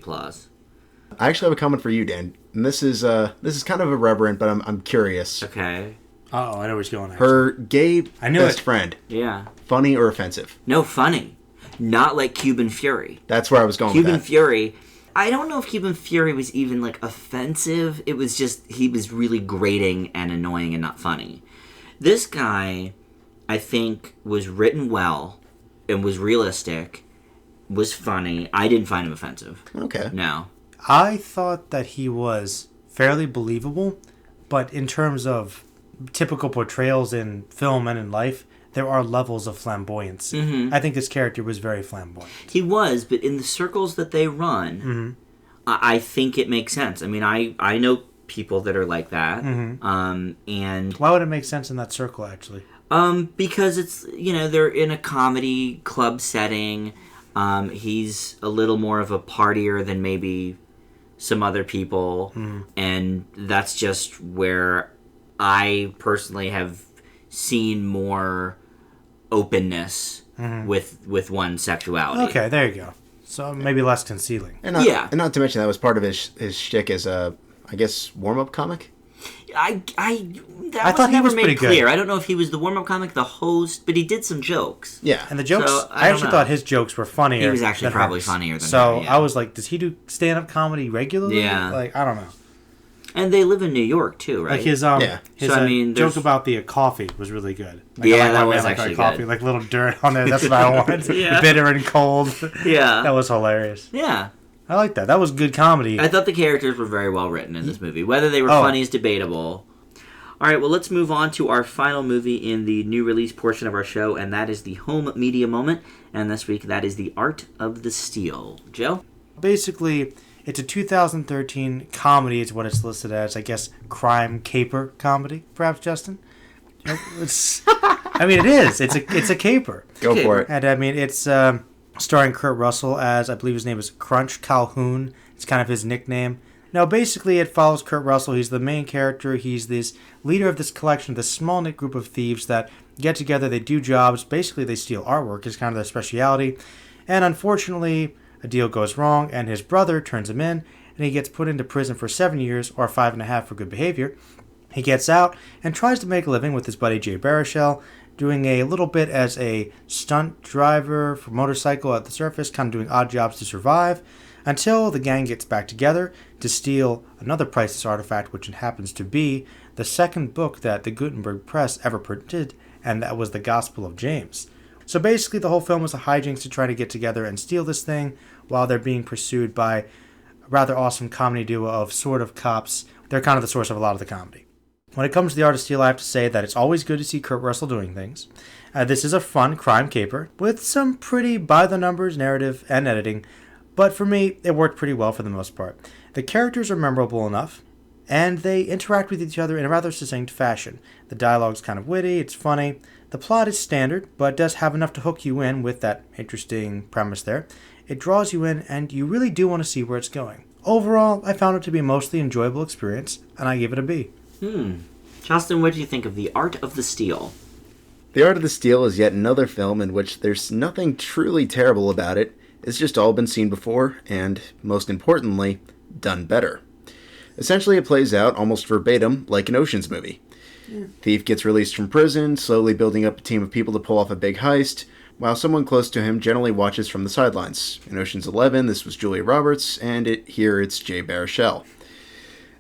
I actually have a comment for you, Dan. And this is kind of irreverent, but I'm curious. Okay. Uh-oh, I know where he's going. Her gay best friend. Yeah. Funny or offensive? No, funny. Not like Cuban Fury. That's where I was going with that. Cuban Fury. I don't know if Cuban Fury was even, like, offensive. It was just, he was really grating and annoying and not funny. This guy, I think, was written well and was realistic, was funny. I didn't find him offensive. Okay. No. I thought that he was fairly believable, but in terms of typical portrayals in film and in life, there are levels of flamboyancy. Mm-hmm. I think this character was very flamboyant. He was, but in the circles that they run, mm-hmm. I think it makes sense. I mean, I know people that are like that. Mm-hmm. And why would it make sense in that circle, actually? Because it's, they're in a comedy club setting. He's a little more of a partier than maybe some other people. Mm-hmm. And that's just where I personally have seen more openness mm-hmm. with one's sexuality. Okay, there you go. So maybe less concealing. And not to mention that was part of his shtick as a, I guess, warm-up comic? I thought he was made pretty clear. good. I don't know if he was the warm-up comic, the host, but he did some jokes. Yeah. And the jokes, So, I actually thought his jokes were funnier. He was actually than probably hers. funnier than So her, yeah. I was like, does he do stand-up comedy regularly? Yeah. Like, I don't know. And they live in New York, too, right? Like his So, I mean, joke there's- about the coffee was really good. Like, Yeah, I like that my was man like actually coffee, good. like little dirt on there. That's what I want. Yeah. Bitter and cold. Yeah. That was hilarious. Yeah. I like that. That was good comedy. I thought the characters were very well written in this movie. Whether they were funny is debatable. All right, well, let's move on to our final movie in the new release portion of our show, and that is the home media moment. And this week, that is The Art of the Steal. Joe? Basically, it's a 2013 comedy is what it's listed as. I guess crime caper comedy, perhaps, Justin? It's I mean, it is. It's a caper. Go for it. And I mean, it's starring Kurt Russell as, I believe his name is Crunch Calhoun. It's kind of his nickname. Now, basically, it follows Kurt Russell. He's the main character. He's this leader of this collection, this small-knit group of thieves that get together. They do jobs. Basically, they steal artwork is kind of their speciality. And unfortunately, a deal goes wrong, and his brother turns him in, and he gets put into prison for 7 years, or 5.5 for good behavior. He gets out and tries to make a living with his buddy Jay Baruchel, doing a little bit as a stunt driver for motorcycle at the surface, kind of doing odd jobs to survive, until the gang gets back together to steal another priceless artifact, which happens to be the second book that the Gutenberg Press ever printed, and that was the Gospel of James. So basically the whole film was a hijinks to try to get together and steal this thing while they're being pursued by a rather awesome comedy duo of sort of cops. They're kind of the source of a lot of the comedy. When it comes to the art of steel, I have to say that it's always good to see Kurt Russell doing things. This is a fun crime caper with some pretty by-the-numbers narrative and editing, but for me, it worked pretty well for the most part. The characters are memorable enough, and they interact with each other in a rather succinct fashion. The dialogue's kind of witty, it's funny. The plot is standard, but does have enough to hook you in with that interesting premise there. It draws you in, and you really do want to see where it's going. Overall, I found it to be a mostly enjoyable experience, and I give it a B. Justin, what do you think of The Art of the Steal? The Art of the Steal is yet another film in which there's nothing truly terrible about it. It's just all been seen before, and, most importantly, done better. Essentially, it plays out almost verbatim like an Ocean's movie. Thief gets released from prison, slowly building up a team of people to pull off a big heist, while someone close to him generally watches from the sidelines. In Ocean's 11, this was Julia Roberts, and here it's Jay Baruchel.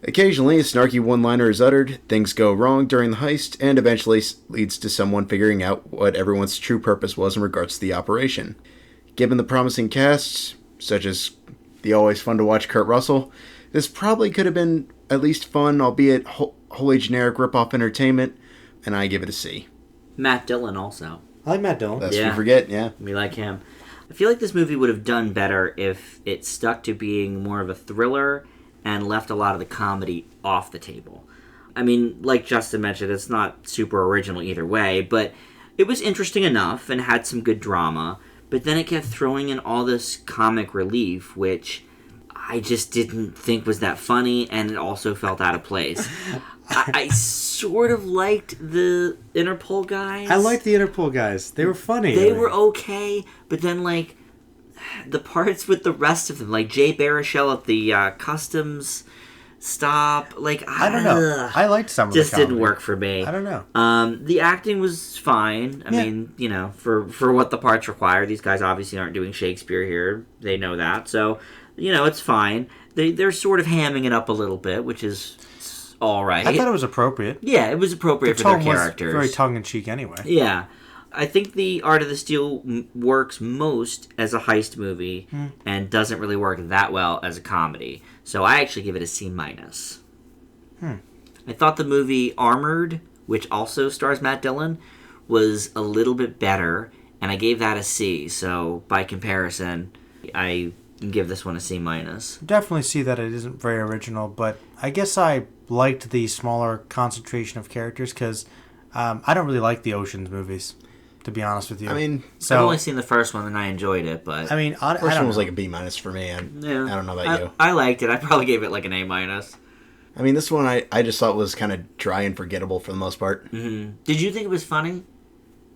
Occasionally, a snarky one-liner is uttered, things go wrong during the heist, and eventually leads to someone figuring out what everyone's true purpose was in regards to the operation. Given the promising casts, such as the always fun-to-watch Kurt Russell, this probably could have been at least fun, albeit wholly generic rip-off entertainment, and I give it a C. Matt Dillon also. I like Matt Dillon. Lest we forget, yeah. We like him. I feel like this movie would have done better if it stuck to being more of a thriller and left a lot of the comedy off the table. I mean, like Justin mentioned, it's not super original either way, but it was interesting enough and had some good drama, but then it kept throwing in all this comic relief, which I just didn't think was that funny, and it also felt out of place. I sort of liked the Interpol guys. I liked the Interpol guys. They were funny. They were okay, but then, like, the parts with the rest of them, like Jay Baruchel at the customs stop, like, I don't know. I liked some of the just didn't work for me. I don't know. The acting was fine. I mean, you know, for what the parts require, these guys obviously aren't doing Shakespeare here. They know that, so you know it's fine. They're sort of hamming it up a little bit, which is all right. I thought it was appropriate. Yeah, it was appropriate for their characters. Very tongue-in-cheek anyway. Yeah. I think The Art of the Steal works most as a heist movie and doesn't really work that well as a comedy. So I actually give it a C-. I thought the movie Armored, which also stars Matt Dillon, was a little bit better, and I gave that a C. So by comparison, I can give this one a C-. Definitely see that it isn't very original, but I guess I liked the smaller concentration of characters because I don't really like the Ocean's movies, to be honest with you. I mean, I've only seen the first one and I enjoyed it, but I mean, the first one was like a B- for me. I don't know about you. I liked it. I probably gave it like an A-. I mean, this one I just thought was kind of dry and forgettable for the most part. Mm-hmm. Did you think it was funny?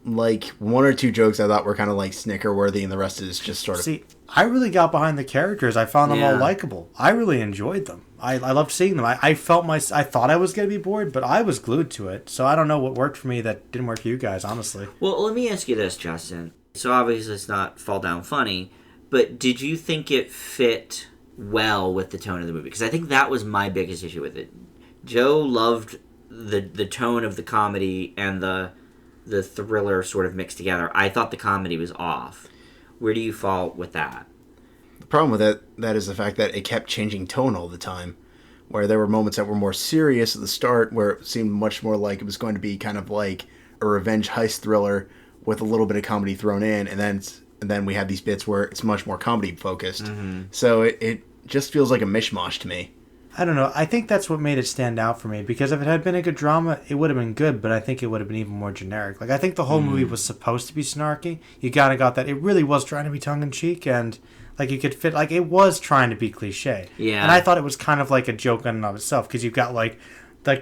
Like, one or two jokes I thought were kind of like snicker-worthy, and the rest is just sort of... See, I really got behind the characters. I found them all likable. I really enjoyed them. I loved seeing them. I thought I was going to be bored, but I was glued to it. So I don't know what worked for me that didn't work for you guys, honestly. Well, let me ask you this, Justin. So obviously it's not fall down funny, but did you think it fit well with the tone of the movie? Because I think that was my biggest issue with it. Joe loved the tone of the comedy and the thriller sort of mixed together. I thought the comedy was off. Where do you fall with that? The problem with that is the fact that it kept changing tone all the time, where there were moments that were more serious at the start, where it seemed much more like it was going to be kind of like a revenge heist thriller with a little bit of comedy thrown in, and then we have these bits where it's much more comedy focused. Mm-hmm. So it just feels like a mishmash to me. I don't know. I think that's what made it stand out for me, because if it had been a good drama, it would have been good, but I think it would have been even more generic. Like, I think the whole movie was supposed to be snarky. You kind of got that. It really was trying to be tongue-in-cheek, and, like, you could fit... Like, it was trying to be cliche. Yeah. And I thought it was kind of like a joke in and of itself, because you've got, like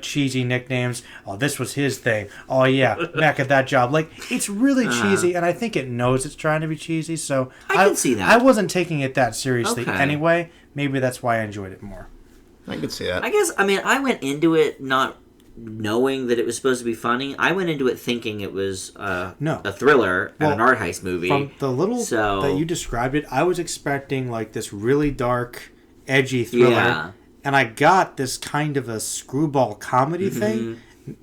cheesy nicknames. Oh, this was his thing. Oh, yeah, back at that job. Like, it's really cheesy, and I think it knows it's trying to be cheesy, so... I can see that. I wasn't taking it that seriously Okay. anyway. Maybe that's why I enjoyed it more. I could see that. I guess, I mean, I went into it not knowing that it was supposed to be funny. I went into it thinking it was a thriller and an art heist movie. From the little that you described it, I was expecting, like, this really dark, edgy thriller. Yeah. And I got this kind of a screwball comedy thing.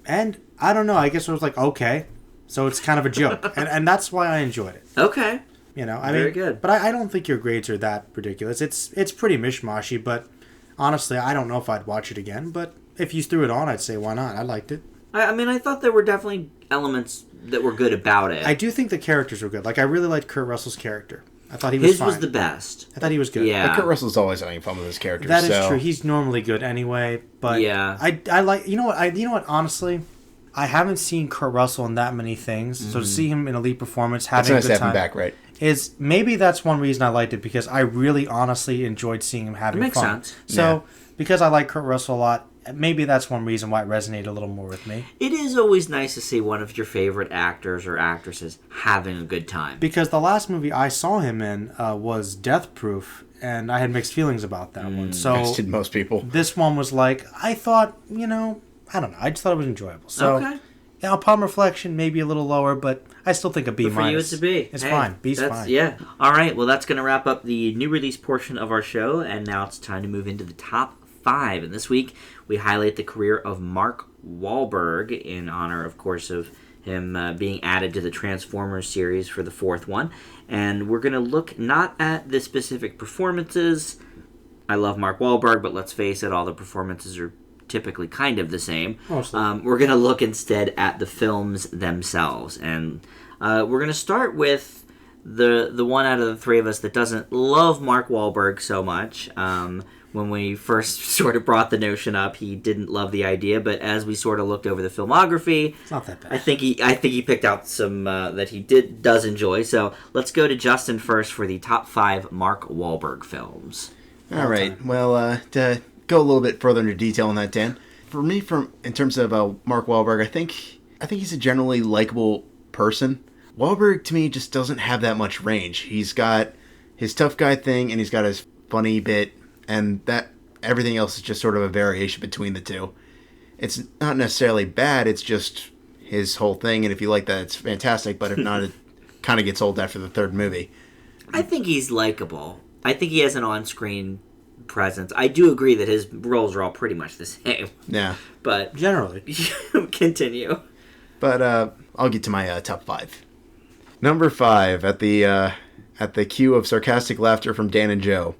And I don't know, I guess I was like, okay. So it's kind of a joke. and that's why I enjoyed it. Okay. You know, Very good. But I don't think your grades are that ridiculous. It's pretty mishmashy, but honestly, I don't know if I'd watch it again. But if you threw it on, I'd say, why not? I liked it. I mean, I thought there were definitely elements that were good about it. I do think the characters were good. Like, I really liked Kurt Russell's character. I thought he was fine. His was the best. I thought he was good. Yeah. But Kurt Russell's always having fun with his characters. That is true. He's normally good anyway. But yeah. I like... You know what? Honestly, I haven't seen Kurt Russell in that many things. So to see him in a lead performance, having That's a nice good to have time... him back, right? Is maybe that's one reason I liked it, because I really honestly enjoyed seeing him having Makes fun. sense. So because I like Kurt Russell a lot, maybe that's one reason why it resonated a little more with me. It is always nice to see one of your favorite actors or actresses having a good time. Because the last movie I saw him in was Death Proof, and I had mixed feelings about that one. So As did most people. this one was like, I thought, I don't know. I just thought it was enjoyable. So, Okay. Upon reflection, maybe a little lower, but I still think a B But for you, minus. it's a B. It's Hey, fine. B's fine. Yeah. All right. Well, that's going to wrap up the new release portion of our show, and now it's time to move into the top 5. And this week, we highlight the career of Mark Wahlberg in honor, of course, of him being added to the Transformers series for the 4th one. And we're going to look not at the specific performances. I love Mark Wahlberg, but let's face it, all the performances are typically kind of the same. Mostly. We're going to look instead at the films themselves. And we're going to start with the one out of the three of us that doesn't love Mark Wahlberg so much. When we first sort of brought the notion up, he didn't love the idea, but as we sort of looked over the filmography, It's not that bad. I think he picked out some that he does enjoy. So let's go to Justin first for the top 5 Mark Wahlberg films. All right. Well, to go a little bit further into detail on that, Dan. For me, in terms of Mark Wahlberg, I think he's a generally likable person. Wahlberg, to me, just doesn't have that much range. He's got his tough guy thing, and he's got his funny bit, and that everything else is just sort of a variation between the two. It's not necessarily bad, it's just his whole thing, and if you like that, it's fantastic, but if not, it kind of gets old after the 3rd movie. I think he's likable. I think he has an on-screen presence. I do agree that his roles are all pretty much the same. Yeah. But Generally. continue. But I'll get to my top 5. Number 5, at the cue of sarcastic laughter from Dan and Joe,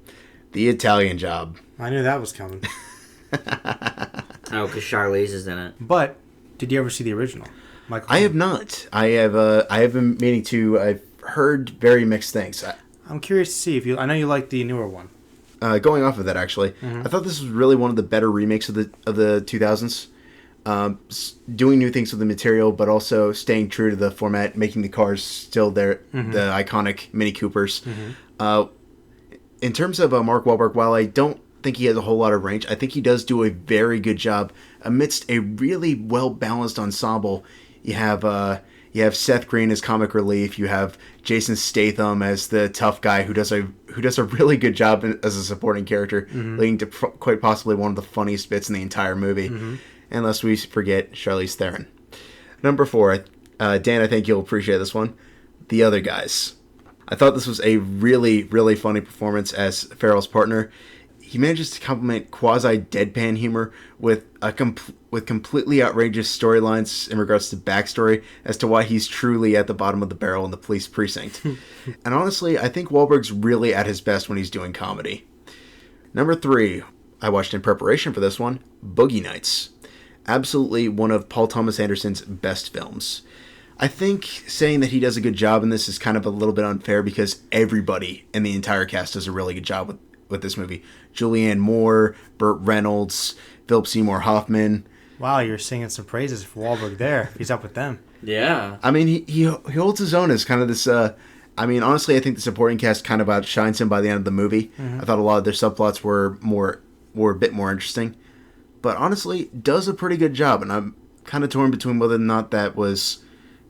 The Italian Job. I knew that was coming. Oh, because Charlize is in it. But did you ever see the original? Michael I have not. I have been meaning to. I've heard very mixed things. I'm curious to see if you. I know you like the newer one. Going off of that, actually, I thought this was really one of the better remakes of the 2000s. Doing new things with the material, but also staying true to the format, making the cars still there, the iconic Mini Coopers. In terms of Mark Wahlberg, while I don't think he has a whole lot of range, I think he does do a very good job amidst a really well-balanced ensemble. You have Seth Green as comic relief. You have Jason Statham as the tough guy who does a really good job as a supporting character, leading to quite possibly one of the funniest bits in the entire movie. Unless we forget Charlize Theron. Number 4, Dan, I think you'll appreciate this one. The Other Guys. I thought this was a really, really funny performance as Farrell's partner. He manages to complement quasi-deadpan humor with completely outrageous storylines in regards to backstory as to why he's truly at the bottom of the barrel in the police precinct. And honestly, I think Wahlberg's really at his best when he's doing comedy. Number 3, I watched in preparation for this one, Boogie Nights. Absolutely one of Paul Thomas Anderson's best films. I think saying that he does a good job in this is kind of a little bit unfair because everybody in the entire cast does a really good job with this movie. Julianne Moore, Burt Reynolds, Philip Seymour Hoffman. Wow, you're singing some praises for Wahlberg there. He's up with them. Yeah. I mean, he holds his own as kind of this... I mean, honestly, I think the supporting cast kind of outshines him by the end of the movie. I thought a lot of their subplots were a bit more interesting. But honestly, does a pretty good job. And I'm kind of torn between whether or not that was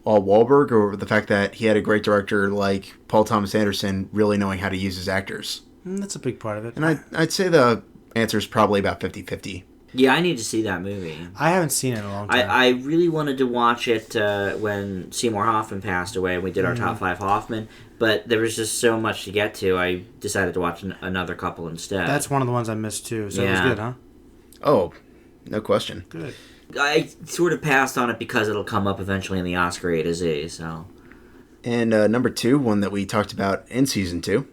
all Wahlberg or the fact that he had a great director like Paul Thomas Anderson really knowing how to use his actors. That's a big part of it. And I'd say the answer is probably about 50-50. Yeah, I need to see that movie. I haven't seen it in a long time. I really wanted to watch it when Seymour Hoffman passed away and we did our top 5 Hoffman, but there was just so much to get to, I decided to watch another couple instead. That's one of the ones I missed too, so it was good, huh? Oh, no question. Good. I sort of passed on it because it'll come up eventually in the Oscar A to Z, so... And number 2, one that we talked about in Season 2,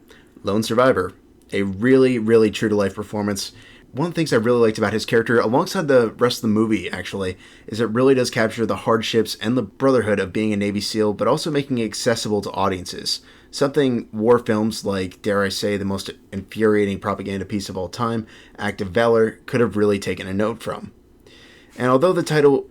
Lone Survivor. A really, really true-to-life performance. One of the things I really liked about his character, alongside the rest of the movie, actually, is it really does capture the hardships and the brotherhood of being a Navy SEAL, but also making it accessible to audiences. Something war films like, dare I say, the most infuriating propaganda piece of all time, Act of Valor, could have really taken a note from. And although the title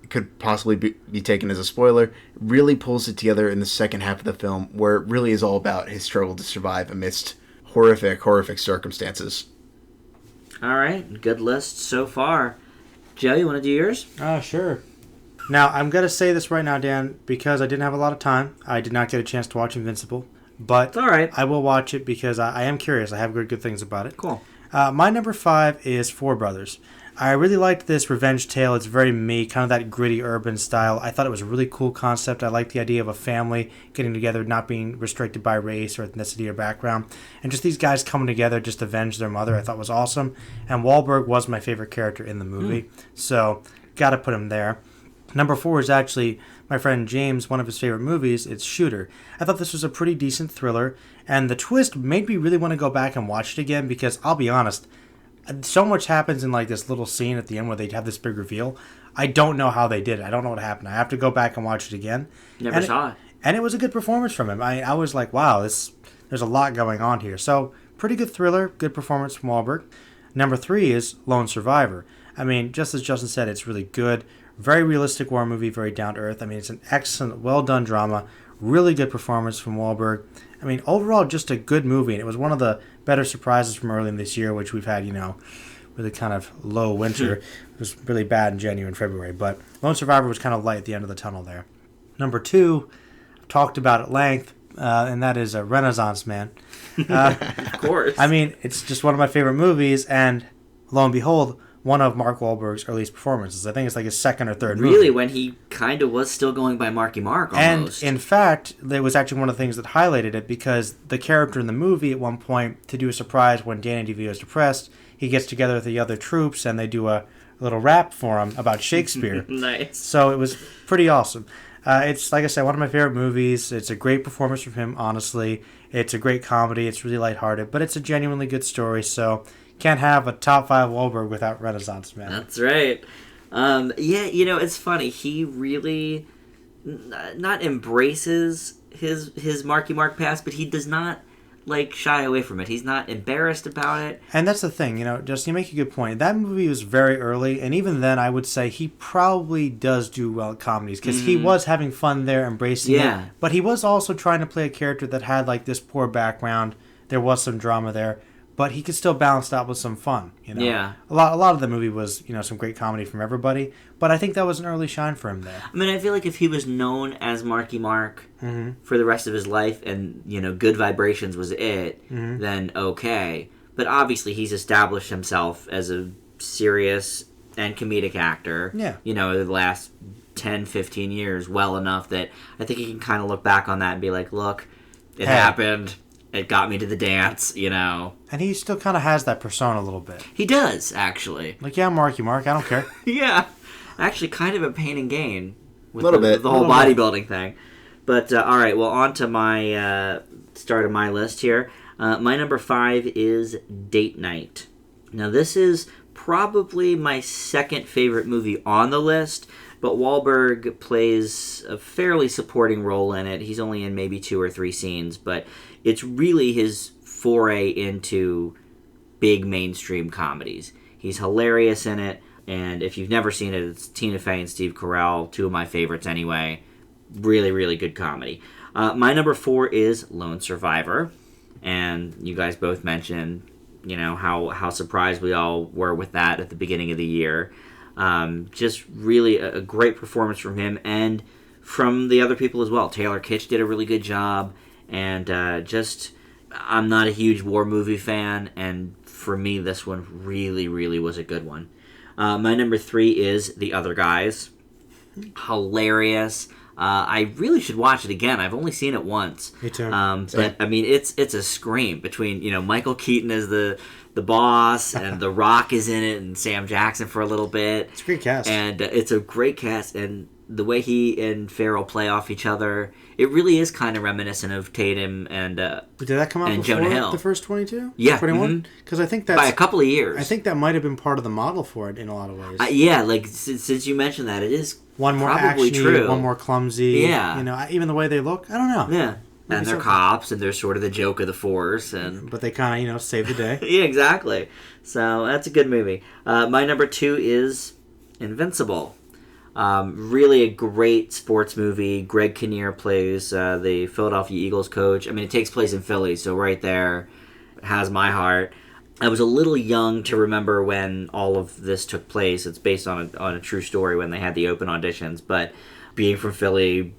could possibly be taken as a spoiler, it really pulls it together in the second half of the film, where it really is all about his struggle to survive amidst horrific circumstances. All right, good list so far. Joe, you want to do yours? Sure. Now, I'm going to say this right now, Dan, because I didn't have a lot of time. I did not get a chance to watch Invincible, but It's all right. I will watch it because I am curious. I have heard good things about it. Cool. My number 5 is Four Brothers. I really liked this revenge tale. It's very me, kind of that gritty urban style. I thought it was a really cool concept. I liked the idea of a family getting together, not being restricted by race or ethnicity or background. And just these guys coming together just to avenge their mother, I thought was awesome. And Wahlberg was my favorite character in the movie. So, got to put him there. Number 4 is actually my friend James, one of his favorite movies. It's Shooter. I thought this was a pretty decent thriller. And the twist made me really want to go back and watch it again because, I'll be honest, so much happens in like this little scene at the end where they have this big reveal. I don't know how they did it. I don't know what happened. I have to go back and watch it again. Never saw it. And it was a good performance from him. I was like, wow, there's a lot going on here. So, pretty good thriller, good performance from Wahlberg. Number 3 is Lone Survivor. I mean, just as Justin said, it's really good. Very realistic war movie, very down to earth. I mean, it's an excellent, well done drama. Really good performance from Wahlberg. I mean, overall, just a good movie. And it was one of the better surprises from early in this year, which we've had, really kind of low winter. It was really bad in January and February. But Lone Survivor was kind of light at the end of the tunnel there. Number 2, I've talked about at length, and that is a Renaissance Man. Of course. I mean, it's just one of my favorite movies, and lo and behold, one of Mark Wahlberg's earliest performances. I think it's like his second or third movie. Really, when he kind of was still going by Marky Mark almost. And in fact, it was actually one of the things that highlighted it because the character in the movie at one point, to do a surprise when Danny DeVito is depressed, he gets together with the other troops and they do a little rap for him about Shakespeare. Nice. So it was pretty awesome. It's, like I said, one of my favorite movies. It's a great performance from him, honestly. It's a great comedy. It's really lighthearted, but it's a genuinely good story, so can't have a top 5 Wahlberg without Renaissance Man. That's right. Yeah, it's funny. He really not embraces his Marky Mark past, but he does not shy away from it. He's not embarrassed about it. And that's the thing, Justin, you make a good point. That movie was very early, and even then I would say he probably does do well at comedies, because he was having fun there, embracing it. But he was also trying to play a character that had this poor background. There was some drama there, but he could still balance it out with some fun. Yeah. A lot of the movie was some great comedy from everybody, but I think that was an early shine for him there. I mean, I feel like if he was known as Marky Mark for the rest of his life, and Good Vibrations was it, then okay. But obviously, he's established himself as a serious and comedic actor. Yeah. The last 10, 15 years, well enough that I think he can kind of look back on that and be like, look, it happened. It got me to the dance, And he still kind of has that persona a little bit. He does, actually. Yeah, Marky Mark, I don't care. Yeah. Actually, kind of a pain and gain with the whole bodybuilding thing. But, all right, well, on to my start of my list here. My number 5 is Date Night. Now, this is probably my second favorite movie on the list, but Wahlberg plays a fairly supporting role in it. He's only in maybe 2 or 3 scenes, but it's really his foray into big mainstream comedies. He's hilarious in it, and if you've never seen it, it's Tina Fey and Steve Carell, two of my favorites anyway. Really, really good comedy. My number 4 is Lone Survivor, and you guys both mentioned, how surprised we all were with that at the beginning of the year. Just really a great performance from him and from the other people as well. Taylor Kitsch did a really good job, and I'm not a huge war movie fan, and for me this one really, really was a good one. My number 3 is The Other Guys. Hilarious. I really should watch it again. I've only seen it once. Me too. But I mean, it's a scream between Michael Keaton as the boss, and The Rock is in it, and Sam Jackson for a little bit. It's a great cast, and it's a great cast, and the way he and Farrell play off each other, it really is kind of reminiscent of Tatum and did that come out and before Jonah Hill. The first 22? Yeah, 21? Because I think that's by a couple of years. I think that might have been part of the model for it in a lot of ways. Yeah, like since you mentioned that, it is one more probably actiony, true. One more clumsy. Yeah, even the way they look, I don't know. Yeah, and they're cops, and they're sort of the joke of the force, but they kind of save the day. Yeah, exactly. So that's a good movie. My number 2 is Invincible. Really a great sports movie. Greg Kinnear plays the Philadelphia Eagles coach. I mean, it takes place in Philly, so right there has my heart. I was a little young to remember when all of this took place. It's based on a true story when they had the open auditions. But being from Philly,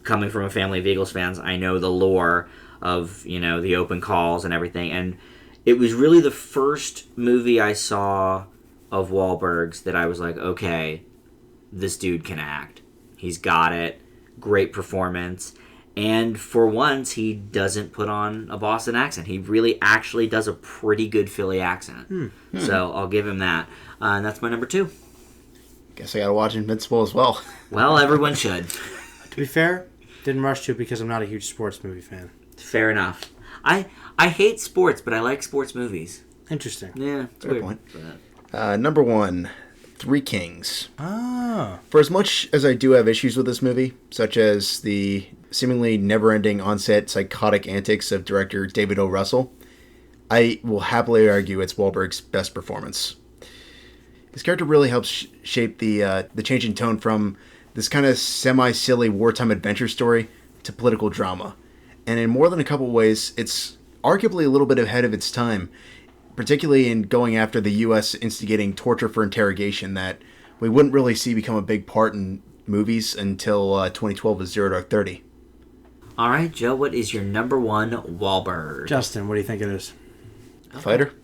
coming from a family of Eagles fans, I know the lore of the open calls and everything. And it was really the first movie I saw of Wahlberg's that I was like, okay, this dude can act. He's got it. Great performance. And for once, he doesn't put on a Boston accent. He really actually does a pretty good Philly accent. So I'll give him that. And that's my number 2. Guess I gotta watch Invincible as well. Well, everyone should. To be fair, didn't rush to it because I'm not a huge sports movie fan. Fair enough. I hate sports, but I like sports movies. Interesting. Yeah, it's Fair weird. point. Number 1, Three Kings. Ah. For as much as I do have issues with this movie, such as the seemingly never-ending on-set psychotic antics of director David O. Russell, I will happily argue it's Wahlberg's best performance. His character really helps shape the change in tone from this kind of semi-silly wartime adventure story to political drama. And in more than a couple ways, it's arguably a little bit ahead of its time, particularly in going after the U.S. instigating torture for interrogation that we wouldn't really see become a big part in movies until 2012 with 0 Dark 30. All right, Joe, what is your number 1 Wahlberg? Justin, what do you think it is? Fighter?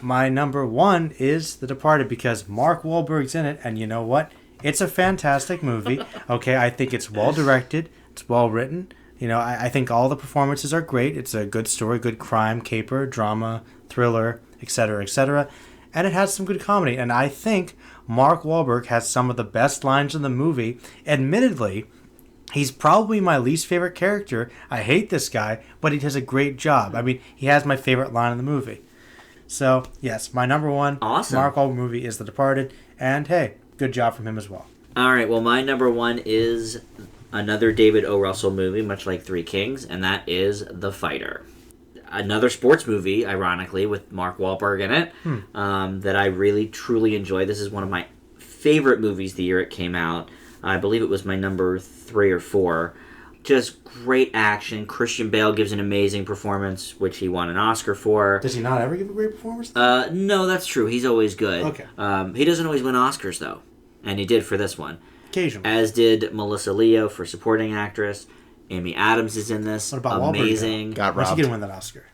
My number 1 is The Departed because Mark Wahlberg's in it, and you know what? It's a fantastic movie. Okay, I think it's well directed, it's well written. I think all the performances are great. It's a good story, good crime, caper, drama, thriller, etc., etc. And it has some good comedy. And I think Mark Wahlberg has some of the best lines in the movie. Admittedly, he's probably my least favorite character. I hate this guy, but he does a great job. I mean, he has my favorite line in the movie. So, yes, my number 1 awesome Mark Wahlberg movie is The Departed. And, hey, good job from him as well. All right, well, my number 1 is another David O. Russell movie, much like Three Kings, and that is The Fighter. Another sports movie, ironically, with Mark Wahlberg in it, that I really, truly enjoy. This is one of my favorite movies the year it came out. I believe it was my number 3 or 4. Just great action. Christian Bale gives an amazing performance, which he won an Oscar for. Does he not ever give a great performance? No, that's true. He's always good. Okay. He doesn't always win Oscars, though, and he did for this one. Occasionally. As did Melissa Leo for supporting actress. Amy Adams is in this. What about amazing. Wahlberg? Got When's he robbed. going to win that Oscar?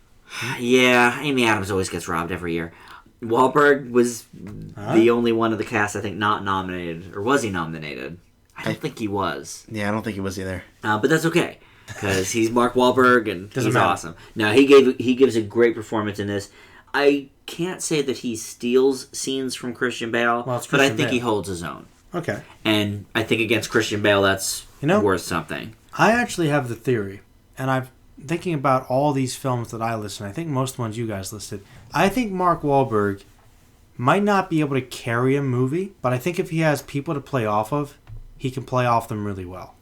Yeah, Amy Adams always gets robbed every year. Wahlberg was the only one of the cast, I think, not nominated. Or was he nominated? I don't think he was. Yeah, I don't think he was either. But that's okay, because he's Mark Wahlberg, and Doesn't he's matter. awesome. Now, he gives a great performance in this. I can't say that he steals scenes from Christian Bale, Well, it's but I Christian think he Bale. holds his own. Okay. And I think against Christian Bale, that's worth something. I actually have the theory, and I'm thinking about all these films that I listed. I think most ones you guys listed. I think Mark Wahlberg might not be able to carry a movie, but I think if he has people to play off of, he can play off them really well.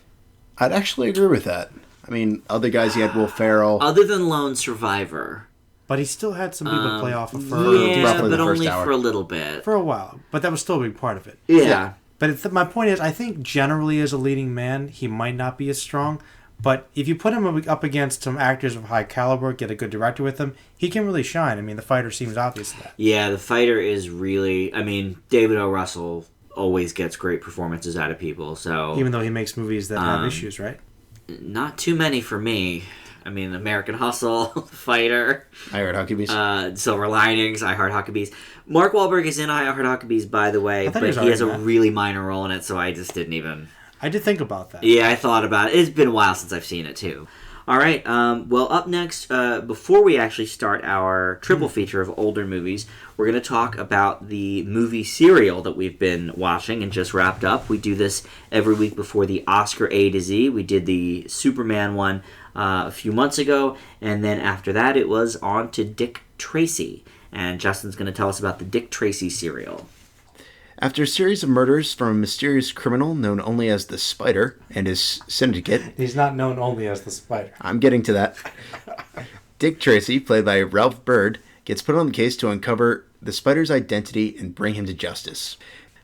I'd actually agree with that. I mean, other guys, you had Will Ferrell. Other than Lone Survivor, But he still had some people play off of for roughly but the first only hour. for a little bit. for a while. But that was still a big part of it. Yeah. But my point is, I think generally as a leading man, he might not be as strong. But if you put him up against some actors of high caliber, get a good director with him, he can really shine. I mean, The Fighter seems obvious to that. Yeah, The Fighter is really... I mean, David O. Russell always gets great performances out of people, so... Even though he makes movies that have issues, right? Not too many for me. I mean, American Hustle, Fighter... I Heart Huckabees. Silver Linings, I Heart Huckabees. Mark Wahlberg is in I Heart Huckabees, by the way, but he has a really minor role in it, so I just didn't even... I did think about that. Yeah, I thought about it. It's been a while since I've seen it, too. All right, well, up next, before we actually start our triple feature of older movies, we're going to talk about the movie Serial that we've been watching and just wrapped up. We do this every week before the Oscar A to Z. We did the Superman one a few months ago, and then after that, it was on to Dick Tracy. And Justin's going to tell us about the Dick Tracy Serial. After a series of murders from a mysterious criminal known only as the Spider and his syndicate... He's not known only as the Spider. I'm getting to that. Dick Tracy, played by Ralph Byrd, gets put on the case to uncover the Spider's identity and bring him to justice.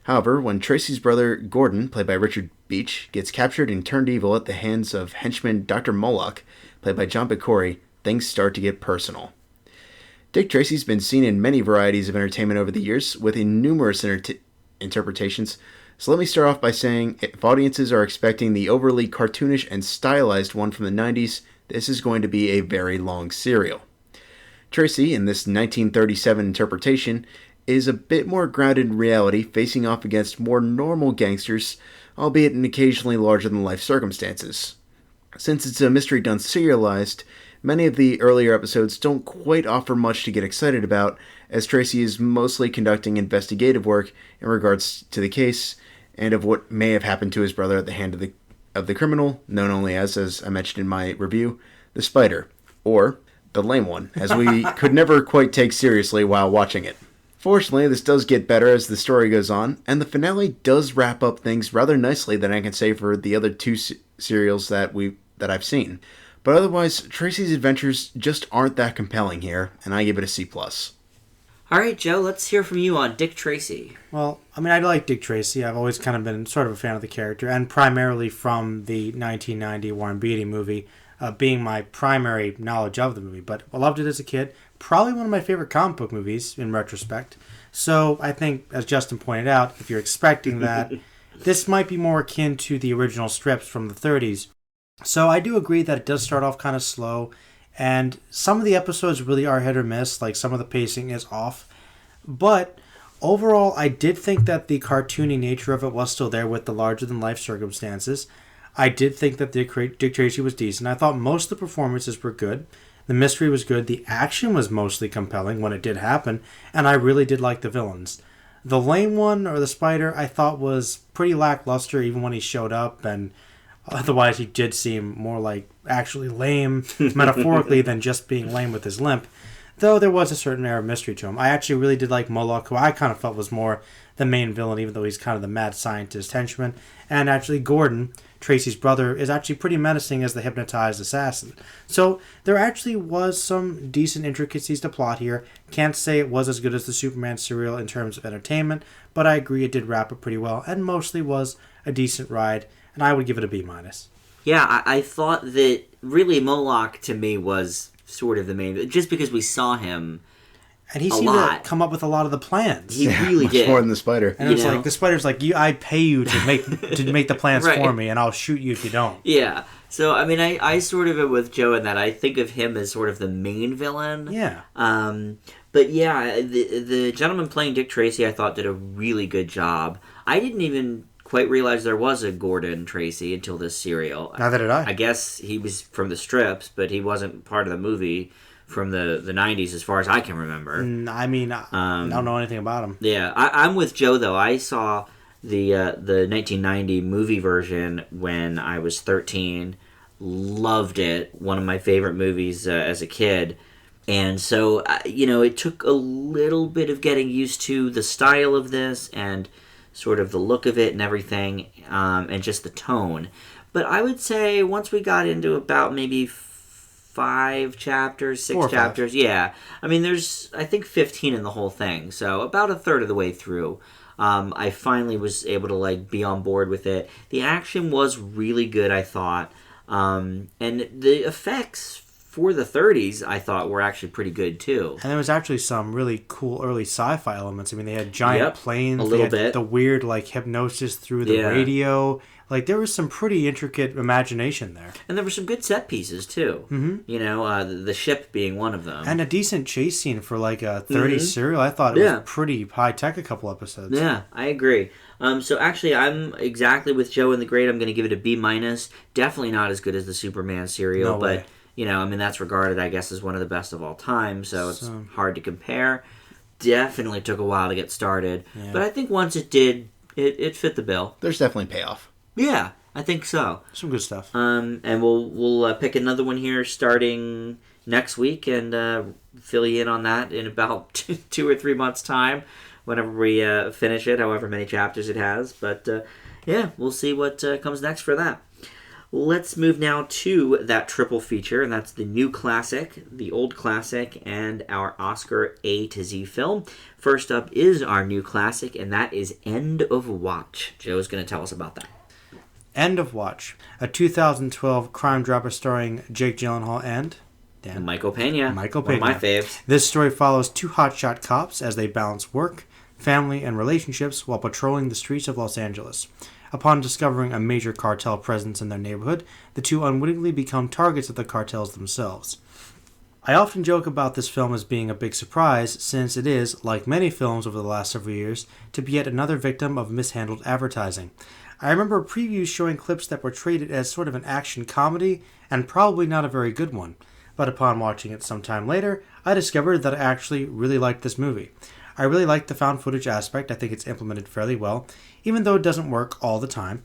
However, when Tracy's brother, Gordon, played by Richard Beach, gets captured and turned evil at the hands of henchman Dr. Moloch, played by John Picory, things start to get personal. Dick Tracy's been seen in many varieties of entertainment over the years, with numerous interpretations, so let me start off by saying if audiences are expecting the overly cartoonish and stylized one from the 90s, this is going to be a very long serial. Tracy, in this 1937 interpretation, is a bit more grounded in reality, facing off against more normal gangsters, albeit in occasionally larger-than-life circumstances. Since it's a mystery done serialized, many of the earlier episodes don't quite offer much to get excited about, as Tracy is mostly conducting investigative work in regards to the case and of what may have happened to his brother at the hand of the criminal, known only as I mentioned in my review, the Spider, or the lame one, as we could never quite take seriously while watching it. Fortunately, this does get better as the story goes on, and the finale does wrap up things rather nicely than I can say for the other two serials that I've seen. But otherwise, Tracy's adventures just aren't that compelling here, and I give it a C+. All right, Joe, let's hear from you on Dick Tracy. Well, I mean, I like Dick Tracy. I've always kind of been sort of a fan of the character, and primarily from the 1990 Warren Beatty movie, being my primary knowledge of the movie. But I loved it as a kid. Probably one of my favorite comic book movies, in retrospect. So I think, as Justin pointed out, if you're expecting that, this might be more akin to the original strips from the 30s. So I do agree that it does start off kind of slow, and some of the episodes really are hit or miss, like some of the pacing is off. But overall, I did think that the cartoony nature of it was still there with the larger-than-life circumstances. I did think that Dick Tracy was decent. I thought most of the performances were good. The mystery was good. The action was mostly compelling when it did happen, and I really did like the villains. The lame one, or the Spider, I thought was pretty lackluster even when he showed up, and otherwise he did seem more like actually lame, metaphorically, than just being lame with his limp. Though there was a certain air of mystery to him. I actually really did like Moloch, who I kind of felt was more the main villain, even though he's kind of the mad scientist henchman. And actually Gordon, Tracy's brother, is actually pretty menacing as the hypnotized assassin. So there actually was some decent intricacies to plot here. Can't say it was as good as the Superman serial in terms of entertainment, but I agree it did wrap up pretty well and mostly was a decent ride, and I would give it a B-. Yeah, I thought that really Moloch to me was sort of the main, just because we saw him and he seemed to come up with a lot of the plans. He really much did. More than the Spider. And it's like the Spider's like, I pay you to make the plans right. for me, and I'll shoot you if you don't. Yeah. So I mean, I sort of am with Joe in that I think of him as sort of the main villain. Yeah. But yeah, the gentleman playing Dick Tracy, I thought did a really good job. I didn't even quite realize there was a Gordon Tracy until this serial. Neither did I. I guess he was from the strips, but he wasn't part of the movie from the 90s as far as I can remember. I mean, I don't know anything about him. Yeah, I'm with Joe, though. I saw the 1990 movie version when I was 13. Loved it. One of my favorite movies as a kid. And so, it took a little bit of getting used to the style of this and sort of the look of it and everything, and just the tone. But I would say once we got into about maybe 5 chapters, 6 4 or 5. chapters. Yeah. I mean, there's, I think, 15 in the whole thing. So about a third of the way through. I finally was able to, like, be on board with it. The action was really good, I thought. And the effects for the 30s, I thought, were actually pretty good, too. And there was actually some really cool early sci-fi elements. I mean, they had giant planes. A little they had bit. The weird, like, hypnosis through the radio. Like, there was some pretty intricate imagination there. And there were some good set pieces, too. Mm-hmm. You know, the ship being one of them. And a decent chase scene for, like, a 30s serial. I thought it was pretty high-tech a couple episodes. Yeah, I agree. So actually, I'm exactly with Joe in the grade. I'm going to give it a B-. Definitely not as good as the Superman serial, but... You know, I mean, that's regarded, I guess, as one of the best of all time, so it's hard to compare. Definitely took a while to get started, but I think once it did, it fit the bill. There's definitely payoff. Yeah, I think so. Some good stuff. And we'll pick another one here starting next week and fill you in on that in about 2 or 3 months' time, whenever we finish it, however many chapters it has. But, yeah, we'll see what comes next for that. Let's move now to that triple feature, and that's the new classic, the old classic, and our Oscar A to Z film. First up is our new classic, and that is End of Watch. Joe's going to tell us about that. End of Watch, a 2012 crime drama starring Jake Gyllenhaal and... Michael Pena. One of my faves. This story follows 2 hotshot cops as they balance work, family, and relationships while patrolling the streets of Los Angeles. Upon discovering a major cartel presence in their neighborhood, the 2 unwittingly become targets of the cartels themselves. I often joke about this film as being a big surprise, since it is, like many films over the last several years, to be yet another victim of mishandled advertising. I remember previews showing clips that portrayed it as sort of an action comedy, and probably not a very good one. But upon watching it sometime later, I discovered that I actually really liked this movie. I really like the found footage aspect. I think it's implemented fairly well, even though it doesn't work all the time.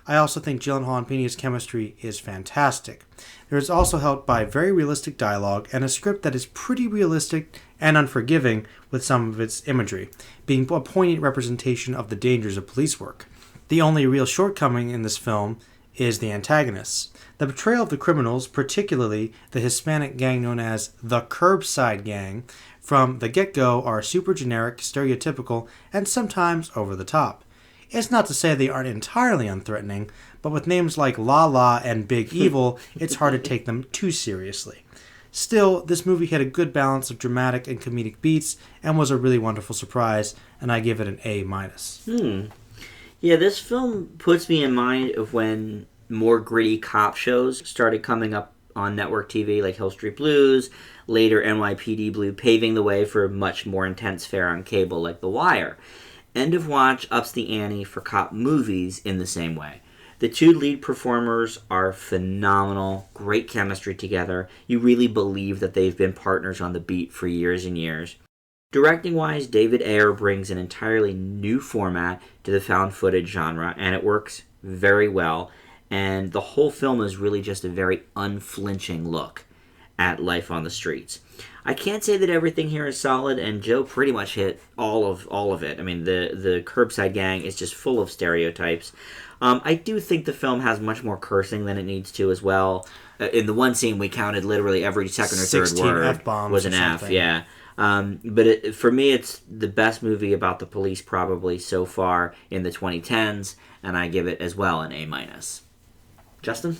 I also think Gyllenhaal and Pena's chemistry is fantastic. There is also helped by very realistic dialogue and a script that is pretty realistic and unforgiving with some of its imagery, being a poignant representation of the dangers of police work. The only real shortcoming in this film is the antagonists. The portrayal of the criminals, particularly the Hispanic gang known as the Curbside Gang, from the get-go are super generic, stereotypical, and sometimes over the top. It's not to say they aren't entirely unthreatening, but with names like La La and Big Evil, it's hard to take them too seriously. Still, this movie had a good balance of dramatic and comedic beats and was a really wonderful surprise, and I give it an A-. Yeah, this film puts me in mind of when more gritty cop shows started coming up on network TV, like Hill Street Blues, later NYPD Blue, paving the way for much more intense fare on cable like The Wire. End of Watch ups the ante for cop movies in the same way. The 2 lead performers are phenomenal, great chemistry together. You really believe that they've been partners on the beat for years and years. Directing-wise, David Ayer brings an entirely new format to the found footage genre, and it works very well. And the whole film is really just a very unflinching look at life on the streets. I can't say that everything here is solid, and Joe pretty much hit all of it. I mean, the Curbside Gang is just full of stereotypes. I do think the film has much more cursing than it needs to as well. In the one scene, we counted literally every second or third word F-bombs was an F. Yeah. But for me, it's the best movie about the police probably so far in the 2010s, and I give it as well an A-. Justin?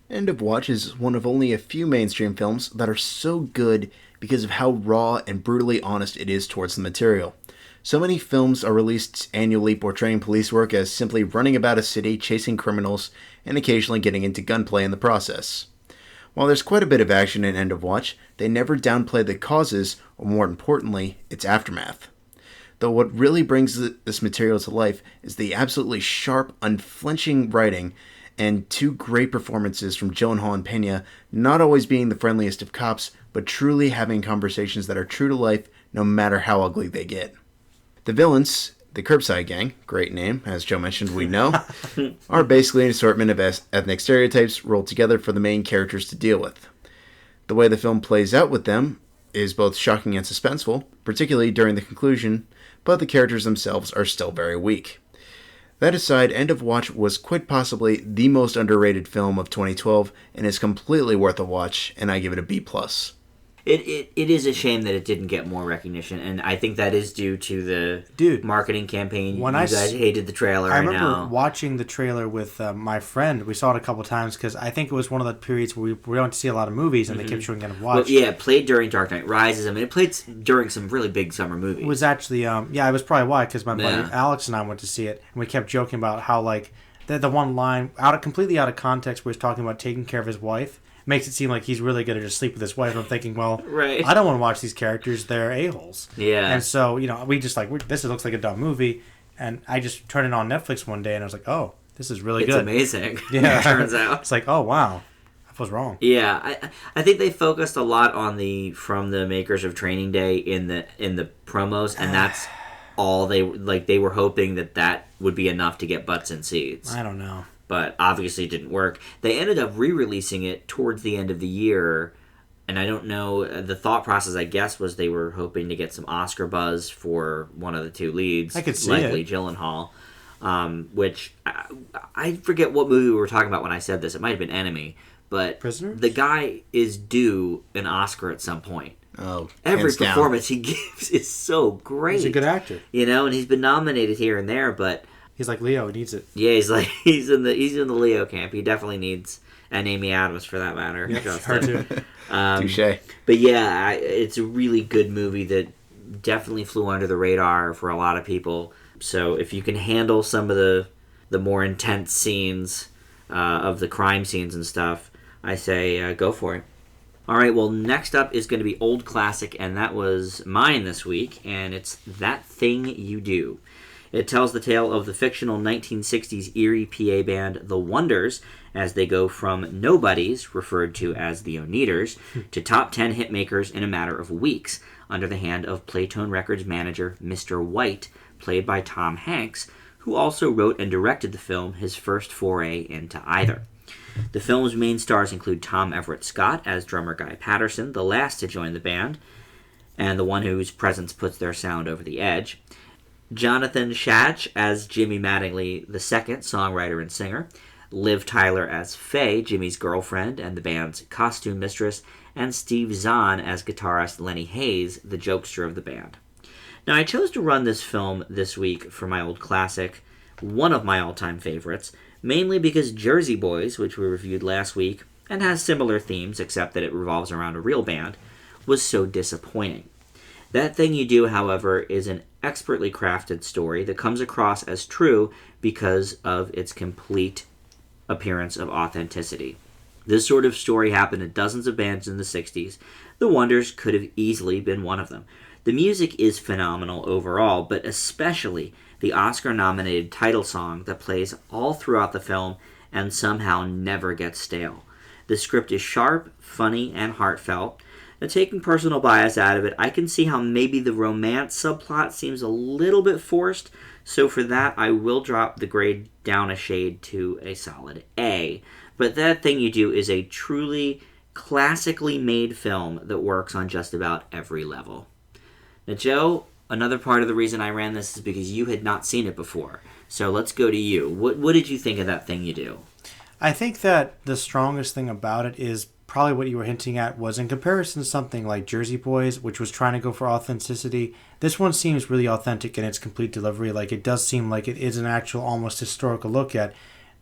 End of Watch is one of only a few mainstream films that are so good because of how raw and brutally honest it is towards the material. So many films are released annually portraying police work as simply running about a city chasing criminals and occasionally getting into gunplay in the process. While there's quite a bit of action in End of Watch, they never downplay the causes, or more importantly, its aftermath. Though what really brings this material to life is the absolutely sharp, unflinching writing and 2 great performances from Gyllenhaal and Pena, not always being the friendliest of cops, but truly having conversations that are true to life no matter how ugly they get. The villains, the Curbside Gang, great name, as Joe mentioned we know, are basically an assortment of ethnic stereotypes rolled together for the main characters to deal with. The way the film plays out with them is both shocking and suspenseful, particularly during the conclusion, but the characters themselves are still very weak. That aside, End of Watch was quite possibly the most underrated film of 2012 and is completely worth a watch, and I give it a B+. It is a shame that it didn't get more recognition, and I think that is due to the marketing campaign. When you guys hated the trailer. I remember watching the trailer with my friend. We saw it a couple times because I think it was one of the periods where we don't see a lot of movies, and they kept showing End of Watch. Well, yeah, it played during Dark Knight Rises. I mean, it played during some really big summer movies. It was actually, it was probably why, because my buddy Alex and I went to see it, and we kept joking about how, like, the one line, completely out of context, where he's talking about taking care of his wife, makes it seem like he's really going to just sleep with his wife. And I'm thinking, well, I don't want to watch these characters. They're a-holes. Yeah. And so, we just this looks like a dumb movie. And I just turned it on Netflix one day, and I was like, oh, this is really good. It's amazing. Yeah. It turns out. It's like, oh, wow. I was wrong. Yeah. I think they focused a lot on from the makers of Training Day in the promos, and that's all they were hoping that would be enough to get butts in seats. I don't know. But obviously it didn't work. They ended up re-releasing it towards the end of the year, and I don't know, the thought process, I guess, was they were hoping to get some Oscar buzz for one of the two leads. I could see likely it. Gyllenhaal, which, I forget what movie we were talking about when I said this. It might have been Enemy, but Prisoners? The guy is due an Oscar at some point. Oh, every performance he gives is so great. He's a good actor. And he's been nominated here and there, but... He's like Leo. He needs it. Yeah, he's in the Leo camp. He definitely needs, and Amy Adams for that matter. Yep, her too. Touché. But yeah, it's a really good movie that definitely flew under the radar for a lot of people. So if you can handle some of the more intense scenes of the crime scenes and stuff, I say go for it. All right, well, next up is going to be Old Classic, and that was mine this week, and it's That Thing You Do. It tells the tale of the fictional 1960s Erie PA band The Wonders as they go from nobodies, referred to as the Oneaters, to top 10 hitmakers in a matter of weeks, under the hand of Playtone Records manager Mr. White, played by Tom Hanks, who also wrote and directed the film, his first foray into either. The film's main stars include Tom Everett Scott as drummer Guy Patterson, the last to join the band, and the one whose presence puts their sound over the edge. Jonathan Shatch as Jimmy Mattingly II, songwriter and singer. Liv Tyler as Faye, Jimmy's girlfriend and the band's costume mistress. And Steve Zahn as guitarist Lenny Hayes, the jokester of the band. Now, I chose to run this film this week for my Old Classic, one of my all-time favorites, mainly because Jersey Boys, which we reviewed last week, and has similar themes except that it revolves around a real band, was so disappointing. That Thing You Do, however, is an expertly crafted story that comes across as true because of its complete appearance of authenticity. This sort of story happened in dozens of bands in the 60s. The Wonders could have easily been one of them. The music is phenomenal overall, but especially the Oscar-nominated title song that plays all throughout the film and somehow never gets stale. The script is sharp, funny, and heartfelt. Now, taking personal bias out of it, I can see how maybe the romance subplot seems a little bit forced, so for that I will drop the grade down a shade to a solid A. But That Thing You Do is a truly classically made film that works on just about every level. Now, Joe, another part of the reason I ran this is because you had not seen it before. So let's go to you. What did you think of That Thing You Do? I think that the strongest thing about it is probably what you were hinting at was in comparison to something like Jersey Boys, which was trying to go for authenticity. This one seems really authentic in its complete delivery. Like, it does seem like it is an actual almost historical look at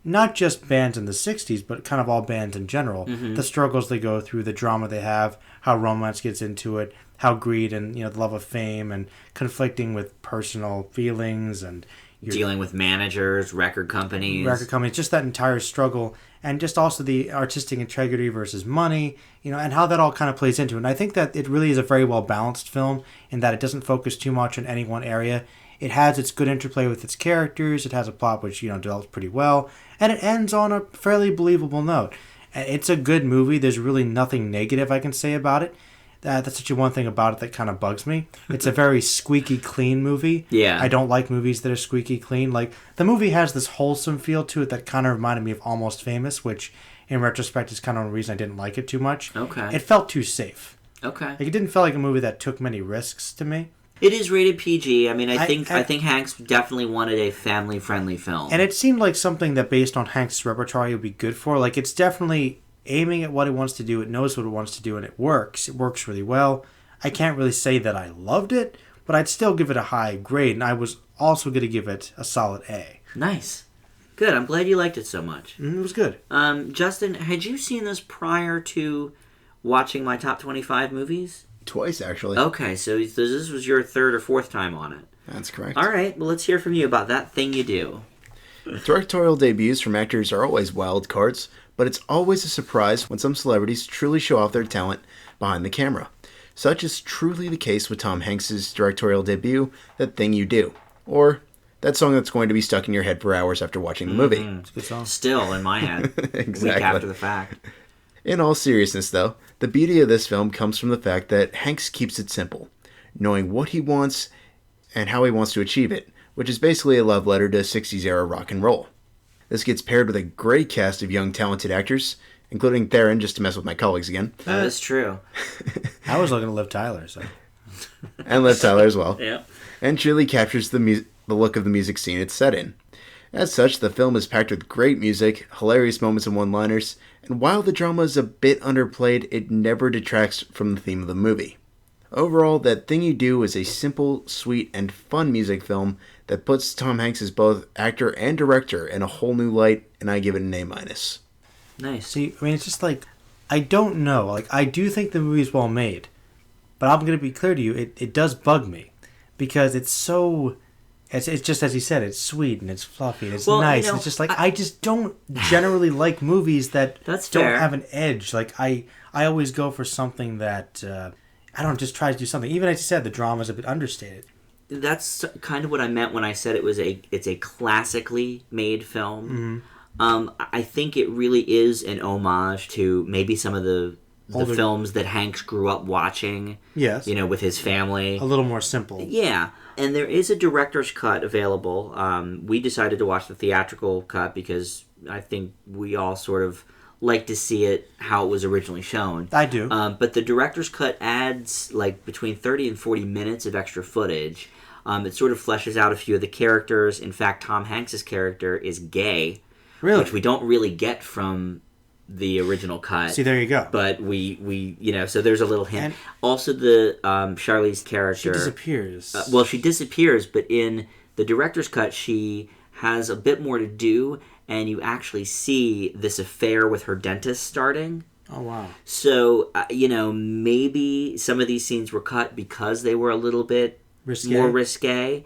not just bands in the 60s, but kind of all bands in general. Mm-hmm. The struggles they go through, the drama they have, how romance gets into it, how greed and the love of fame and conflicting with personal feelings and dealing with managers, record companies, just that entire struggle, and just also the artistic integrity versus money, and how that all kind of plays into it. And I think that it really is a very well balanced film in that it doesn't focus too much on any one area. It has its good interplay with its characters. It has a plot which develops pretty well, and it ends on a fairly believable note. It's a good movie. There's really nothing negative I can say about it. That's actually one thing about it that kind of bugs me. It's a very squeaky clean movie. Yeah. I don't like movies that are squeaky clean. Like, the movie has this wholesome feel to it that kind of reminded me of Almost Famous, which in retrospect is kind of one reason I didn't like it too much. Okay. It felt too safe. Okay. Like, it didn't feel like a movie that took many risks to me. It is rated PG. I mean, I think Hanks definitely wanted a family-friendly film. And it seemed like something that, based on Hanks' repertoire, would be good for. Like, it's definitely aiming at what it wants to do. It knows what it wants to do, and it works. It works really well. I can't really say that I loved it, but I'd still give it a high grade, and I was also going to give it a solid A. Nice. Good. I'm glad you liked it so much. It was good. Justin, had you seen this prior to watching my top 25 movies? Twice, actually. Okay, so this was your third or fourth time on it. That's correct. All right, well, let's hear from you about That Thing You Do. Directorial debuts from actors are always wild cards, but it's always a surprise when some celebrities truly show off their talent behind the camera. Such is truly the case with Tom Hanks' directorial debut, That Thing You Do, or that song that's going to be stuck in your head for hours after watching the movie. It's a good song. Still in my head. Exactly. Week after the fact. In all seriousness, though, the beauty of this film comes from the fact that Hanks keeps it simple, knowing what he wants and how he wants to achieve it, which is basically a love letter to 60s-era rock and roll. This gets paired with a great cast of young, talented actors, including Theron, just to mess with my colleagues again. That is true. I was looking to Liv Tyler, so. And Liv Tyler as well. Yeah. And truly captures the look of the music scene it's set in. As such, the film is packed with great music, hilarious moments and one-liners, and while the drama is a bit underplayed, it never detracts from the theme of the movie. Overall, That Thing You Do is a simple, sweet, and fun music film that puts Tom Hanks as both actor and director in a whole new light, and I give it an A-. Nice. See, I mean, it's just like, I don't know. Like, I do think the movie's well made, but I'm going to be clear to you, it does bug me, because it's so... It's just, as you said, it's sweet and it's fluffy and it's nice. And it's just like, I just don't generally like movies that That's don't fair. have an edge. Like, I always go for something that, I don't know, just try to do something. Even as you said, the drama's a bit understated. That's kind of what I meant when I said it's a classically made film. Mm-hmm. I think it really is an homage to maybe some of the films that Hanks grew up watching. Yes. You know, with his family. A little more simple. Yeah. And there is a director's cut available. We decided to watch the theatrical cut because I think we all sort of like to see it how it was originally shown. I do. But the director's cut adds like between 30 and 40 minutes of extra footage. It sort of fleshes out a few of the characters. In fact, Tom Hanks' character is gay. Really? Which we don't really get from the original cut. See, there you go. But we so there's a little hint. And also, the Charlize's character... She disappears. She disappears, but in the director's cut, she has a bit more to do, and you actually see this affair with her dentist starting. Oh, wow. So, maybe some of these scenes were cut because they were a little bit more risque.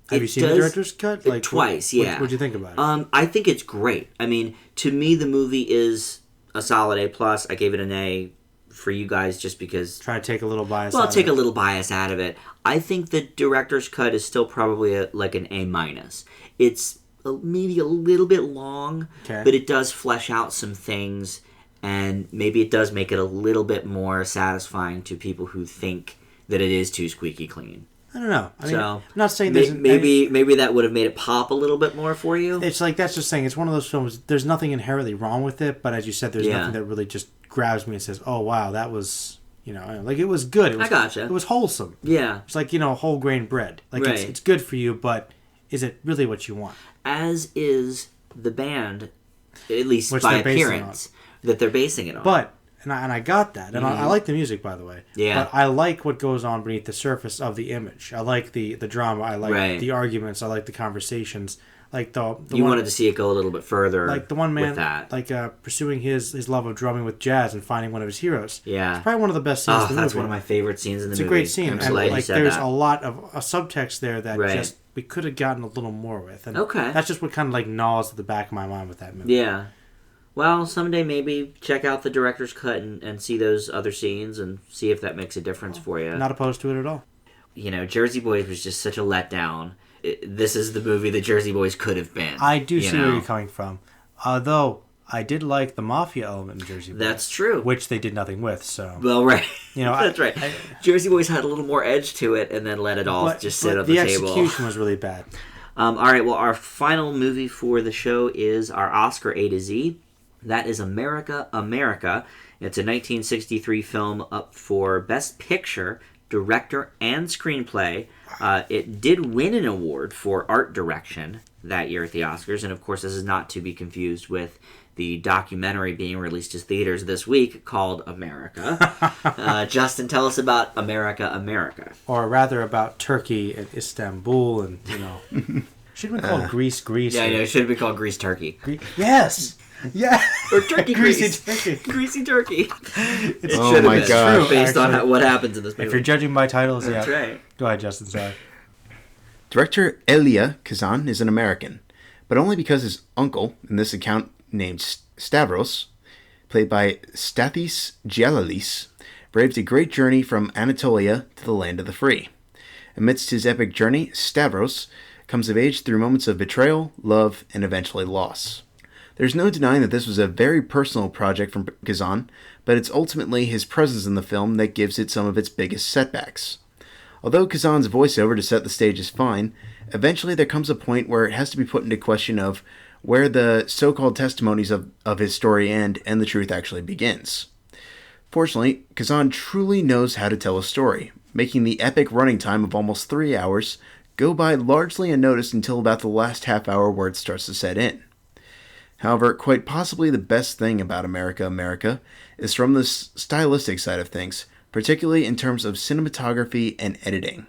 Have you seen the director's cut? Like twice, yeah. What'd you think about it? I think it's great. I mean, to me, the movie is a solid A+. I gave it an A for you guys just because... Try to take a little bias out of it. Well, take a little bias out of it. I think the director's cut is still probably like an A-. It's maybe a little bit long, but it does flesh out some things, and maybe it does make it a little bit more satisfying to people who think that it is too squeaky clean. I don't know. I mean, so I'm not saying there's... Maybe that would have made it pop a little bit more for you. It's like, that's just saying, it's one of those films, there's nothing inherently wrong with it, but as you said, there's nothing that really just grabs me and says, oh, wow, that was, like, it was good. It was, I gotcha. It was wholesome. Yeah. It's like, whole grain bread. Like, it's good for you, but is it really what you want? As is the band, at least by appearance, that they're basing it on. But... And I got that. And I like the music, by the way. Yeah. But I like what goes on beneath the surface of the image. I like the drama. I like the arguments. I like the conversations. Like you wanted to see it go a little bit further. Like the one man, with that. like pursuing his love of drumming with jazz and finding one of his heroes. Yeah. It's probably one of the best scenes in the movie. That's one of my favorite scenes in the movie. It's a great scene. I'm glad you said there's that. a lot of a subtext there that just we could have gotten a little more with. And that's just what kind of like gnaws at the back of my mind with that movie. Yeah. Well, someday maybe check out the director's cut and see those other scenes and see if that makes a difference for you. Not opposed to it at all. Jersey Boys was just such a letdown. This is the movie the Jersey Boys could have been. I do see where you're coming from. Although, I did like the mafia element in Jersey Boys. That's true. Which they did nothing with, so... Well, right. That's right. Jersey Boys had a little more edge to it and then let it all just sit on the table. The execution was really bad. All right, well, our final movie for the show is our Oscar A to Z. That is America, America. It's a 1963 film up for Best Picture, director, and screenplay. It did win an award for art direction that year at the Oscars, and of course this is not to be confused with the documentary being released to theaters this week called America. Justin, tell us about America, America. Or rather about Turkey and Istanbul and, should have been called Greece. Yeah, it should have been called Greece, Turkey. Yes! Yeah. Or Turkey, Greece. Greasy Turkey. Greasy Turkey. It Oh should my have been gosh. based on what happens in this movie. If you're judging by titles, That's yeah. right. Go ahead, Justin, sorry. Director Elia Kazan is an American, but only because his uncle, in this account named Stavros, played by Stathis Gialalis, braved a great journey from Anatolia to the land of the free. Amidst his epic journey, Stavros comes of age through moments of betrayal, love, and eventually loss. There's no denying that this was a very personal project from Kazan, but it's ultimately his presence in the film that gives it some of its biggest setbacks. Although Kazan's voiceover to set the stage is fine, eventually there comes a point where it has to be put into question of where the so-called testimonies of his story end and the truth actually begins. Fortunately, Kazan truly knows how to tell a story, making the epic running time of almost 3 hours go by largely unnoticed until about the last half hour where it starts to set in. However, quite possibly the best thing about America, America is from the stylistic side of things, particularly in terms of cinematography and editing.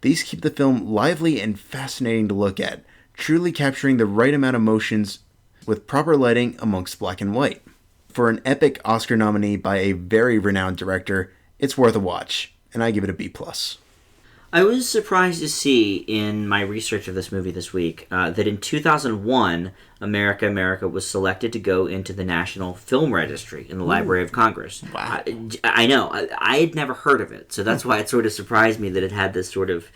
These keep the film lively and fascinating to look at, truly capturing the right amount of emotions with proper lighting amongst black and white. For an epic Oscar nominee by a very renowned director, it's worth a watch, and I give it a B+. I was surprised to see in my research of this movie this week that in 2001, America, America was selected to go into the National Film Registry in the Library of Congress. Wow. I know. I had never heard of it, so that's why it sort of surprised me that it had this sort of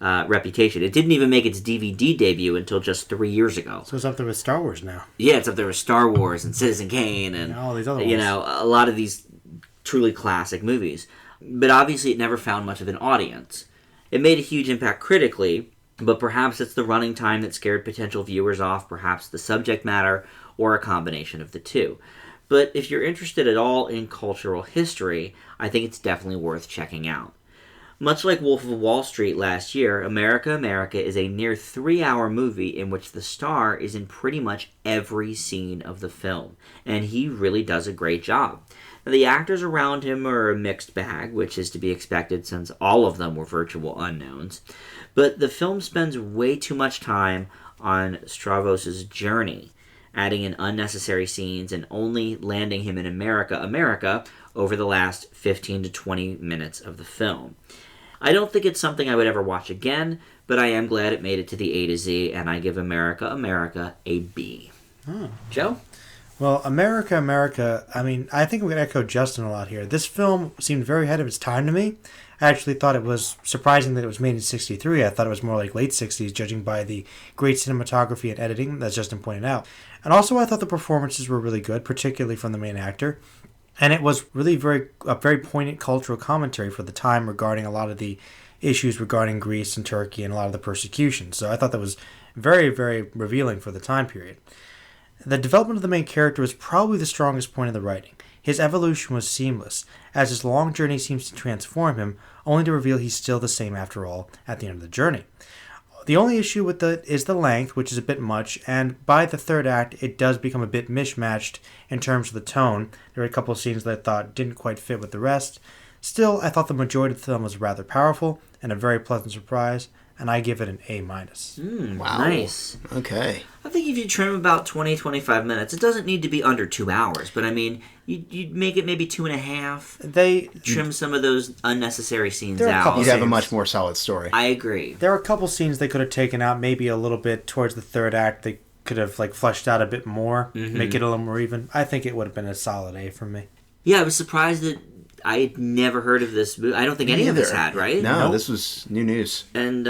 reputation. It didn't even make its DVD debut until just 3 years ago. So it's up there with Star Wars now. Yeah, it's up there with Star Wars and Citizen Kane and all these other ones. A lot of these truly classic movies. But obviously it never found much of an audience. It made a huge impact critically, but perhaps it's the running time that scared potential viewers off, perhaps the subject matter, or a combination of the two. But if you're interested at all in cultural history, I think it's definitely worth checking out. Much like Wolf of Wall Street last year, America, America is a near 3-hour movie in which the star is in pretty much every scene of the film, and he really does a great job. Now, the actors around him are a mixed bag, which is to be expected since all of them were virtual unknowns, but the film spends way too much time on Stavros' journey, adding in unnecessary scenes and only landing him in America, America over the last 15 to 20 minutes of the film. I don't think it's something I would ever watch again, but I am glad it made it to the A to Z, and I give America, America a B. Joe? Well, America, America, I think we could echo Justin a lot here. This film seemed very ahead of its time to me. I actually thought it was surprising that it was made in 63. I thought it was more like late 60s, judging by the great cinematography and editing, that Justin pointed out. And also I thought the performances were really good, particularly from the main actor. And it was really a very poignant cultural commentary for the time regarding a lot of the issues regarding Greece and Turkey and a lot of the persecution. So I thought that was very, very revealing for the time period. The development of the main character was probably the strongest point of the writing. His evolution was seamless, as his long journey seems to transform him, only to reveal he's still the same after all at the end of the journey. The only issue with is the length, which is a bit much, and by the third act, it does become a bit mishmatched in terms of the tone. There were a couple of scenes that I thought didn't quite fit with the rest. Still, I thought the majority of the film was rather powerful and a very pleasant surprise, and I give it an A-. Wow. Nice. Okay. I think if you trim about 20-25 minutes, it doesn't need to be under 2 hours, but you'd make it maybe 2.5. Trim some of those unnecessary scenes out. You'd have a much more solid story. I agree. There are a couple scenes they could have taken out, maybe a little bit towards the third act. They could have fleshed out a bit more, make it a little more even. I think it would have been a solid A for me. Yeah, I was surprised that I had never heard of this movie. I don't think any of us had, right? No, nope. This was new news. And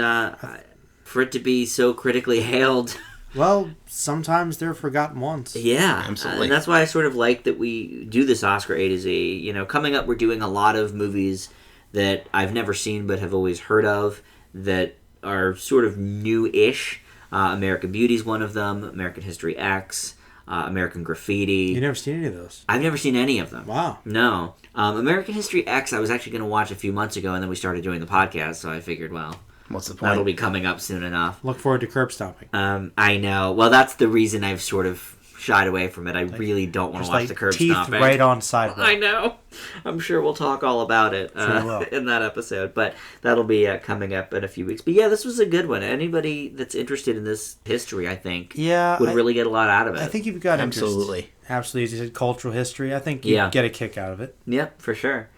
for it to be so critically hailed. Well, sometimes they're forgotten ones. Yeah, absolutely. And that's why I sort of like that we do this Oscar A to Z. You know, coming up, we're doing a lot of movies that I've never seen but have always heard of that are sort of new-ish. American Beauty's one of them. American History X. American Graffiti. You've never seen any of those? I've never seen any of them. Wow. No. American History X, I was actually going to watch a few months ago, and then we started doing the podcast, so I figured, well, What's the point? that'll be coming up soon enough. Look forward to Curb Stomping. I know. Well, that's the reason I've sort of shied away from it. I really don't want to watch the Curb teeth Stomping. right on sidewalk. I know. I'm sure we'll talk all about it in that episode, but that'll be coming up in a few weeks. But yeah, this was a good one. Anybody that's interested in this history, I think, would really get a lot out of it. I think if you've got interest. Absolutely. As you said, cultural history, I think you get a kick out of it. Yep, for sure.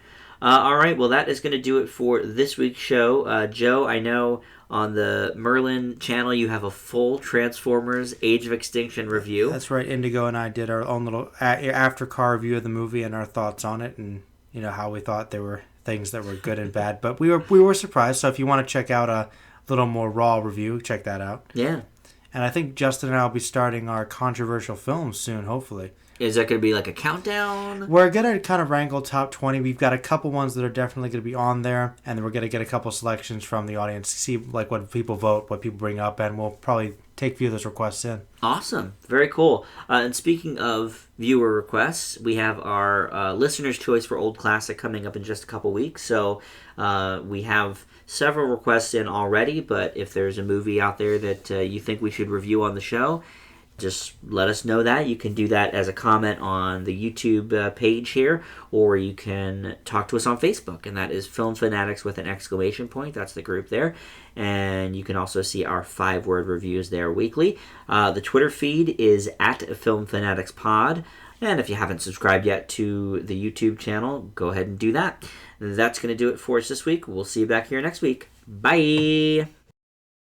All right, well, that is going to do it for this week's show. Joe, I know on the Merlin channel you have a full Transformers Age of Extinction review. That's right. Indigo and I did our own little after-car review of the movie and our thoughts on it, and how we thought there were things that were good and bad. But we were surprised, so if you want to check out a little more raw review, check that out. Yeah. And I think Justin and I will be starting our controversial films soon, hopefully. Is that going to be like a countdown? We're going to kind of wrangle top 20. We've got a couple ones that are definitely going to be on there, and then we're going to get a couple selections from the audience, see like what people vote, what people bring up, and we'll probably take a few of those requests in. Awesome. Very cool. And speaking of viewer requests, we have our Listener's Choice for Old Classic coming up in just a couple weeks. So we have several requests in already, but if there's a movie out there that you think we should review on the show, just let us know that. You can do that as a comment on the YouTube page here, or you can talk to us on Facebook, and that is Film Fanatics with an exclamation point. That's the group there. And you can also see our 5-word reviews there weekly. The Twitter feed is at Film Fanatics Pod. And if you haven't subscribed yet to the YouTube channel, go ahead and do that. That's going to do it for us this week. We'll see you back here next week. Bye!